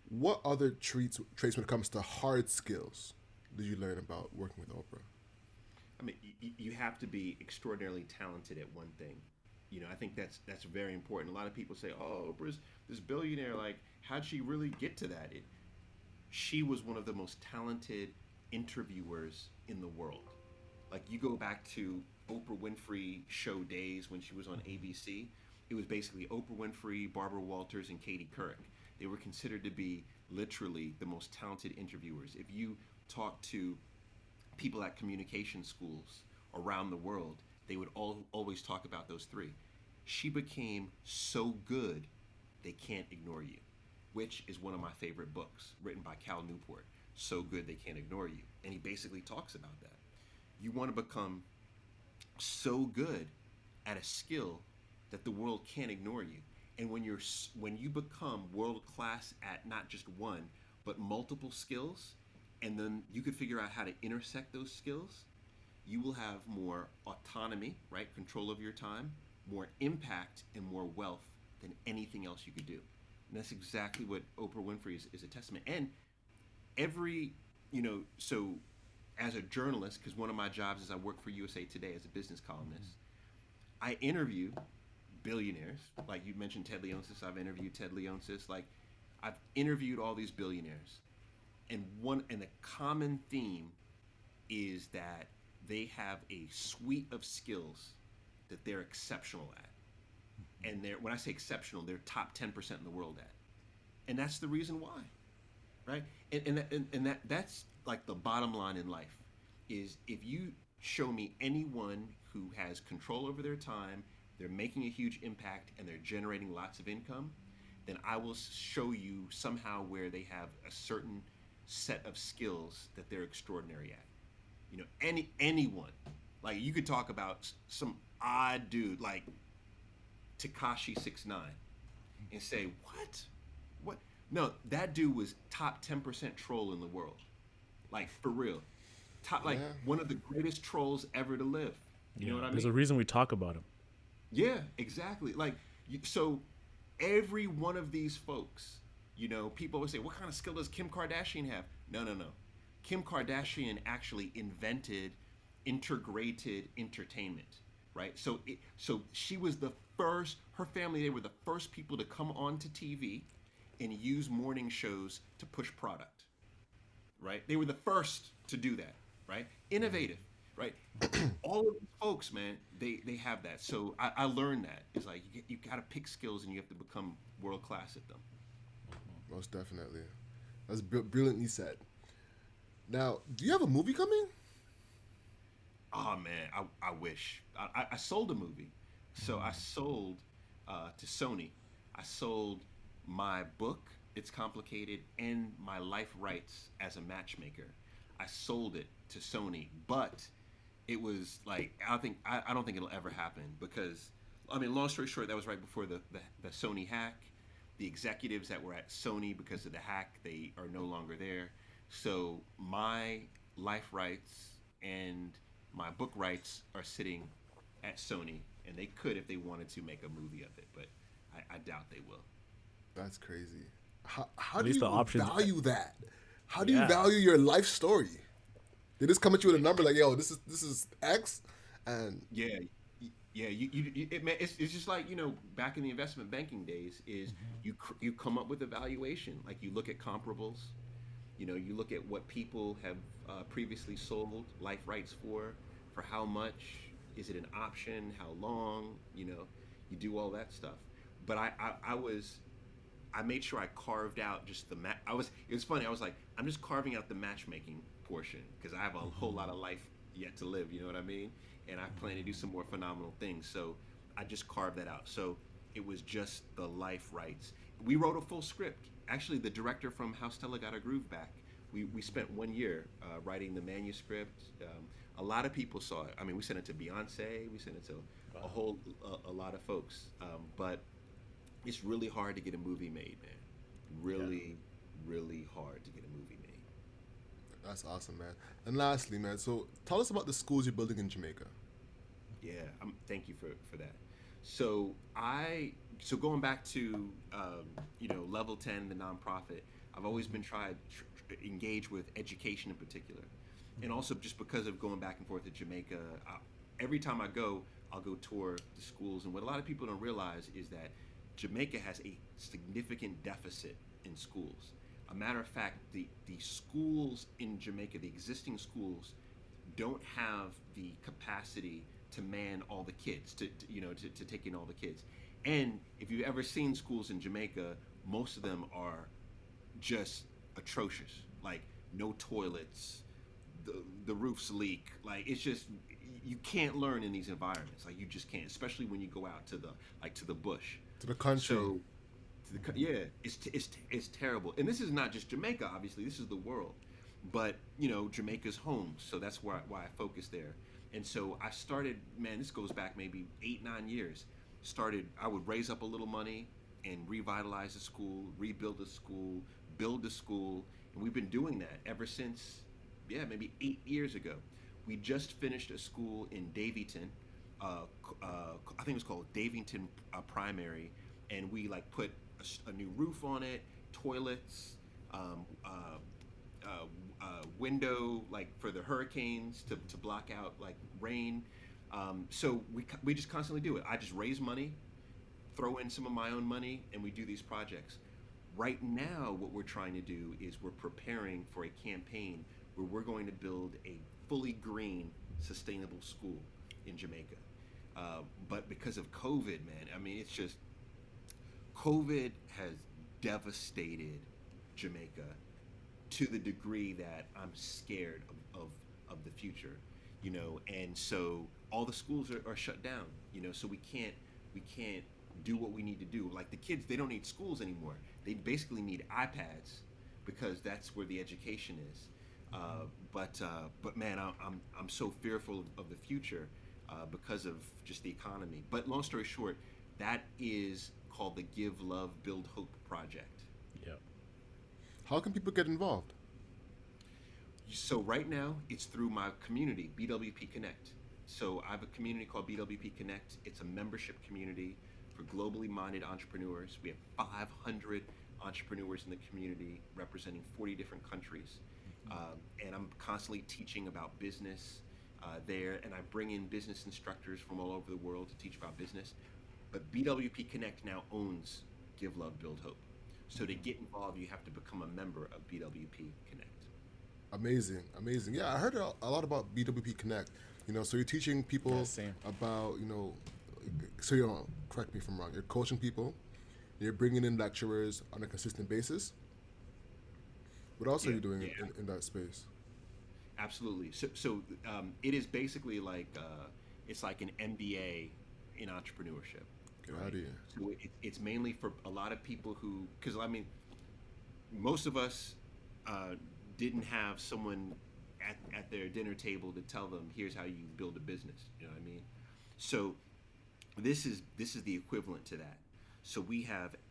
What other traits when it comes to hard skills did you learn about working with Oprah?
I mean, you have to be extraordinarily talented at one thing. I think that's very important. A lot of people say, "Oh, Oprah's this billionaire. Like, how'd she really get to that?" She was one of the most talented interviewers in the world. Like, you go back to Oprah Winfrey show days when she was on ABC. It was basically Oprah Winfrey, Barbara Walters, and Katie Couric. They were considered to be literally the most talented interviewers. If you talk to people at communication schools around the world, they would always talk about those three. She became so good, they can't ignore you, which is one of my favorite books written by Cal Newport. So good, they can't ignore you. And he basically talks about that. You want to become so good at a skill that the world can't ignore you. And when you become world class at not just one, but multiple skills, and then you could figure out how to intersect those skills, you will have more autonomy, right? Control of your time, more impact, and more wealth than anything else you could do. And that's exactly what Oprah Winfrey is a testament. And every, so as a journalist, because one of my jobs is I work for USA Today as a business columnist, I interview billionaires. Like you mentioned Ted Leonsis, I've interviewed Ted Leonsis. Like, I've interviewed all these billionaires. And the common theme is that they have a suite of skills that they're exceptional at. And when I say exceptional, they're top 10% in the world at. And that's the reason why, right? That's like the bottom line in life is if you show me anyone who has control over their time, they're making a huge impact, and they're generating lots of income, then I will show you somehow where they have a certain set of skills that they're extraordinary at. Anyone. Like, you could talk about some odd dude like Takashi 69 and say, what? No, that dude was top 10% troll in the world. Like, for real. Top, like, one of the greatest trolls ever to live. You know what I mean?
There's a reason we talk about him.
Yeah, exactly. Like, so every one of these folks, people always say, what kind of skill does Kim Kardashian have? No. Kim Kardashian actually invented integrated entertainment, right? So she was the first, her family, they were the first people to come onto TV and use morning shows to push product, right? They were the first to do that, right? Innovative, right? All of these folks, man, they have that. So I learned that. It's like you got to pick skills and you have to become world class at them.
Most definitely. That's brilliantly said. Now, do you have a movie coming?
Oh man, I wish. I sold a movie. So I sold to Sony. I sold my book, It's Complicated, and my life rights as a matchmaker. I sold it to Sony, but it was like I don't think it'll ever happen because, I mean, long story short, that was right before the Sony hack. The executives that were at Sony because of the hack, they are no longer there. So my life rights and my book rights are sitting at Sony, and they could, if they wanted to, make a movie of it, but I doubt they will.
That's crazy. How do
least
you
the options-
value that? How do you value your life story? They just come at you with a number like, yo, this is X, and
Yeah, it's just like, back in the investment banking days, is you come up with a valuation. Like, you look at comparables, you look at what people have previously sold life rights for how much, is it an option, how long, you do all that stuff. But I made sure I carved out just it was funny. I was like, I'm just carving out the matchmaking portion because I have a whole lot of life yet to live. You know what I mean? And I plan to do some more phenomenal things. So I just carved that out. So it was just the life rights. We wrote a full script. Actually, the director from How Stella Got Her Groove Back, we spent 1 year writing the manuscript. A lot of people saw it. I mean, we sent it to Beyonce. We sent it to a whole a lot of folks. But it's really hard to get a movie made, man.
Yeah.
Really, really hard to get a movie made.
That's awesome, man. And lastly, man, so tell us about the schools you're building in Jamaica.
Yeah, thank you for that. So so going back to level 10, the nonprofit. I've always been trying to engage with education in particular, and also just because of going back and forth to Jamaica. Every time I go, I'll go tour the schools, and what a lot of people don't realize is that Jamaica has a significant deficit in schools. A matter of fact, the schools in Jamaica, the existing schools, don't have the capacity to man all the kids, to take in all the kids. And if you've ever seen schools in Jamaica, most of them are just atrocious. Like no toilets, the roofs leak. Like it's just you can't learn in these environments. Like you just can't, especially when you go out to the bush.
To the country.
So yeah, it's terrible. And this is not just Jamaica, obviously. This is the world. But Jamaica's home, so that's why I focus there. And so I started, man, this goes back maybe 8-9 years. I would raise up a little money and revitalize the school, rebuild the school, build the school, and we've been doing that ever since, yeah, maybe 8 years ago. We just finished a school in Davyton. I think it was called Davyton Primary, and we like put a new roof on it, toilets, window like for the hurricanes to block out like rain. So we just constantly do it. I just raise money, throw in some of my own money, and we do these projects. Right now, what we're trying to do is we're preparing for a campaign where we're going to build a fully green, sustainable school in Jamaica. But because of COVID, man, I mean, it's just COVID has devastated Jamaica to the degree that I'm scared of the future, and so all the schools are shut down, so we can't do what we need to do. Like the kids, they don't need schools anymore. They basically need iPads because that's where the education is. But man, I'm so fearful of the future because of just the economy. But long story short, that is called the Give Love Build Hope project.
Yeah.
How can people get involved?
So right now, it's through my community, BWP Connect. So I have a community called BWP Connect. It's a membership community for globally minded entrepreneurs. We have 500 entrepreneurs in the community representing 40 different countries. And I'm constantly teaching about business there, and I bring in business instructors from all over the world to teach about business. But BWP Connect now owns Give Love Build Hope. So to get involved, you have to become a member of BWP Connect.
Amazing, amazing. Yeah, I heard a lot about BWP Connect. So you're teaching people
Yeah, same.
about, so correct me if I'm wrong. You're coaching people. You're bringing in lecturers on a consistent basis. What else are you doing in that space?
Absolutely. So it is basically like it's like an MBA in entrepreneurship.
Get out of here.
So it's mainly for a lot of people because I mean, most of us didn't have someone at their dinner table to tell them, here's how you build a business. You know what I mean? So this is the equivalent to that. So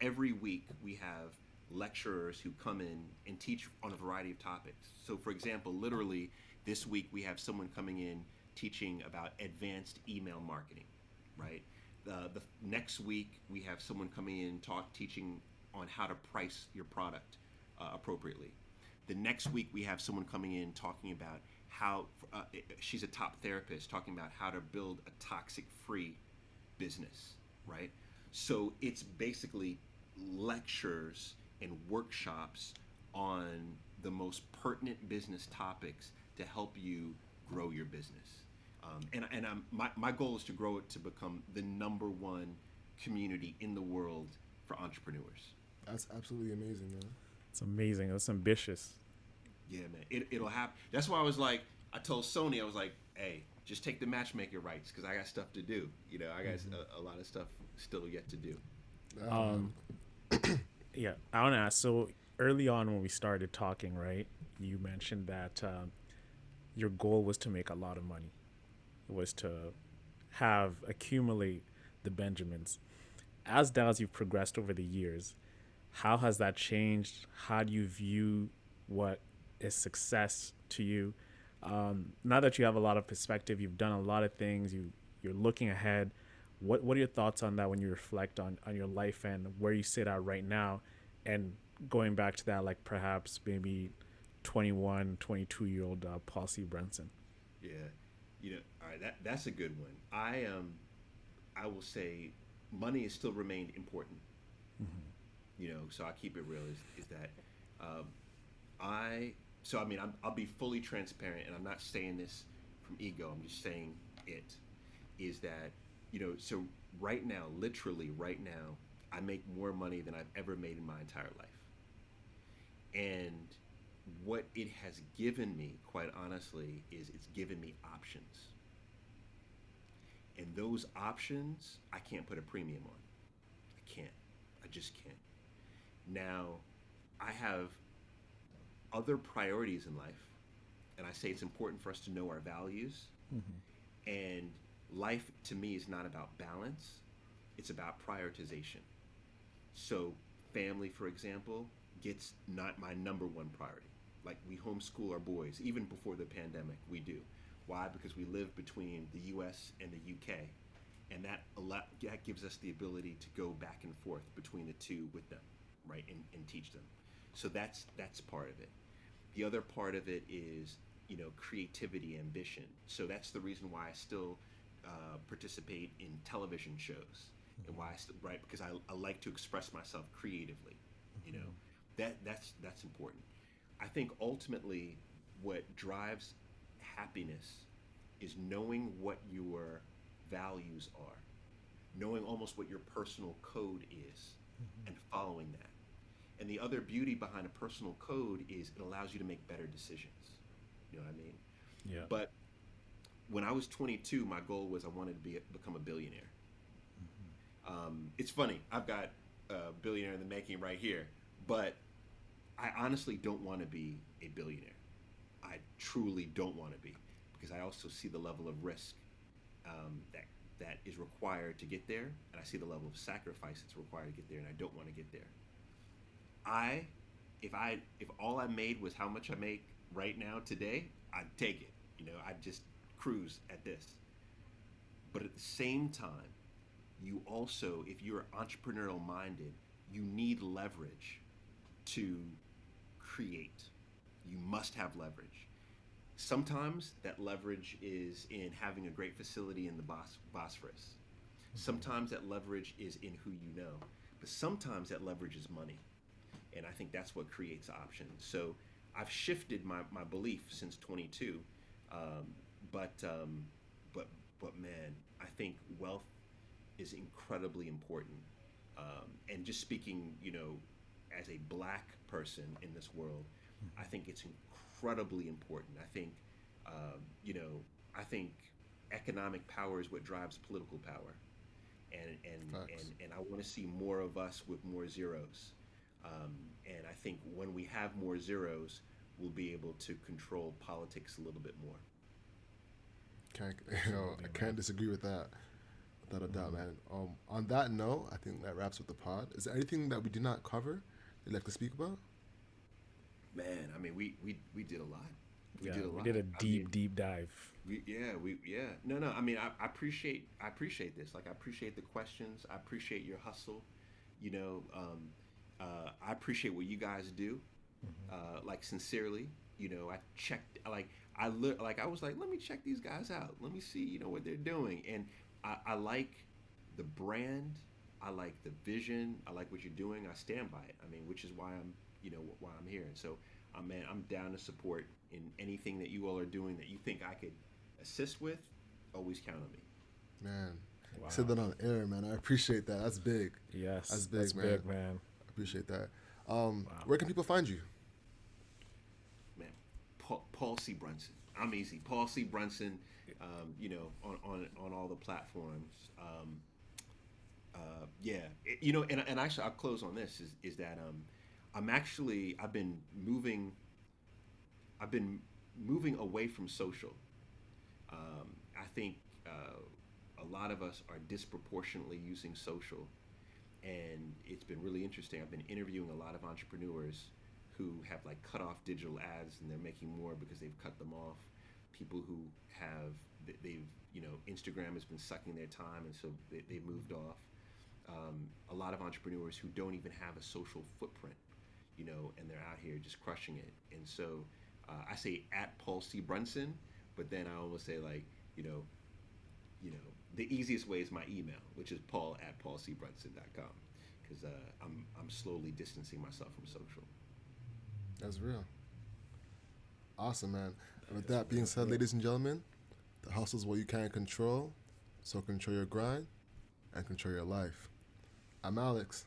every week we have lecturers who come in and teach on a variety of topics. So for example, literally this week we have someone coming in teaching about advanced email marketing, right? The next week we have someone coming in teaching on how to price your product appropriately. The next week we have someone coming in talking about how she's a top therapist talking about how to build a toxic-free business, right? So it's basically lectures and workshops on the most pertinent business topics to help you grow your business. My goal is to grow it to become the #1 community in the world for entrepreneurs.
That's absolutely amazing, man.
It's amazing. That's ambitious.
Yeah, man. It'll happen. That's why I told Sony, I was like, hey, just take the matchmaker rights because I got stuff to do. I got a lot of stuff still yet to do.
Yeah, I want to ask. So early on when we started talking, right, you mentioned that your goal was to make a lot of money. It was to have accumulate the Benjamins. As Dallas, you've progressed over the years. How has that changed? How do you view what is success to you? Now that you have a lot of perspective, you've done a lot of things. You're looking ahead. What are your thoughts on that when you reflect on your life and where you sit at right now, and going back to that, like perhaps maybe 21, 22-year-old Paul C Brunson?
Yeah, all right, that's a good one. I will say, money has still remained important. So I keep it real. Is that um, I so I mean I'll be fully transparent, and I'm not saying this from ego. I'm just saying it is that so right now, literally right now, I make more money than I've ever made in my entire life, and what it has given me, quite honestly, is it's given me options, and those options I can't put a premium on. I can't. I just can't. Now, I have other priorities in life, and I say it's important for us to know our values. And life to me is not about balance, it's about prioritization. So, family, for example, gets not my number one priority. Like, we homeschool our boys, even before the pandemic, we do. Why? Because we live between the US and the UK, and that gives us the ability to go back and forth between the two with them, right, and teach them. So that's part of it. The other part of it is creativity, ambition. So that's the reason why I still participate in television shows, and why right, because I like to express myself creatively. You know that's important. I think ultimately what drives happiness is knowing what your values are, knowing almost what your personal code is, and following that. And the other beauty behind a personal code is it allows you to make better decisions. You know what I mean?
Yeah.
But when I was 22, my goal was I wanted to become a billionaire. It's funny. I've got a billionaire in the making right here, but I honestly don't want to be a billionaire. I truly don't want to be, because I also see the level of risk that is required to get there, and I see the level of sacrifice that's required to get there, and I don't want to get there. I if all I made was how much I make right now today, I'd take it. I'd just cruise at this. But at the same time, you also, if you're entrepreneurial minded, you need leverage to create. You must have leverage. Sometimes that leverage is in having a great facility in the Bosphorus. Sometimes that leverage is in who you know. But sometimes that leverage is money. And I think that's what creates options. So I've shifted my belief since 22. Um, but, um, but man, I think wealth is incredibly important. And just speaking, as a black person in this world, I think it's incredibly important. I think, I think economic power is what drives political power, and I want to see more of us with more zeros. And I think when we have more zeros, we'll be able to control politics a little bit more.
Can't, I can't disagree with that. Without a doubt, man. On that note, I think that wraps up the pod. Is there anything that we did not cover you'd like to speak about?
Man, I mean, we did a lot.
Yeah,
Did a
we
lot.
did a
I mean,
deep dive.
yeah. No. I mean, I appreciate this. Like, I appreciate the questions. I appreciate your hustle. You know, I appreciate what you guys do. Like, sincerely. I checked. Like I was like, let me check these guys out. Let me see, what they're doing. And I like the brand. I like the vision. I like what you're doing. I stand by it. I mean, which is why why I'm here. And so, man, I'm down to support in anything that you all are doing that you think I could assist with. Always count on me.
Man,
Wow.
you said that on air, man. I appreciate that. That's big.
Yes,
That's big,
that's
man.
big, man.
I appreciate that.
Wow.
Where can people find you?
Man, Paul C Brunson. I'm easy. Paul C Brunson. On all the platforms. Yeah, and actually, I'll close on this. Is that I've been moving away from social. I think a lot of us are disproportionately using social, and it's been really interesting. I've been interviewing a lot of entrepreneurs who have like cut off digital ads and they're making more because they've cut them off. People who have they've Instagram has been sucking their time, and so they've moved off. A lot of entrepreneurs who don't even have a social footprint, and they're out here just crushing it. And so I say at Paul C Brunson, but then I almost say like the easiest way is my email, which is paul@paulcbrunson.com, because I'm slowly distancing myself from social.
That's real. Awesome, man. And with that being said, ladies and gentlemen, the hustle is what you can't control, so control your grind and control your life. I'm Alex.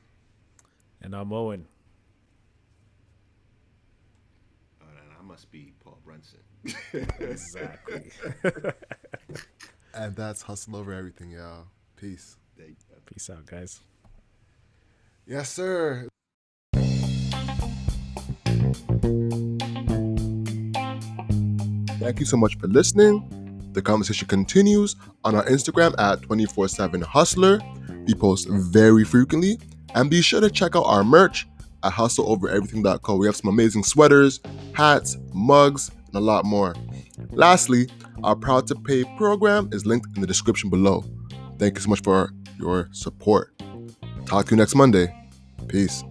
And I'm Owen.
And I must be Paul Brunson.
Exactly.
And that's Hustle Over Everything, y'all. Peace.
Peace out, guys.
Yes, sir. Thank you so much for listening. The conversation continues on our Instagram at 247hustler. We post very frequently. And be sure to check out our merch at hustleovereverything.co. We have some amazing sweaters, hats, mugs, and a lot more. Lastly, our Proud to Pay program is linked in the description below. Thank you so much for your support. Talk to you next Monday. Peace.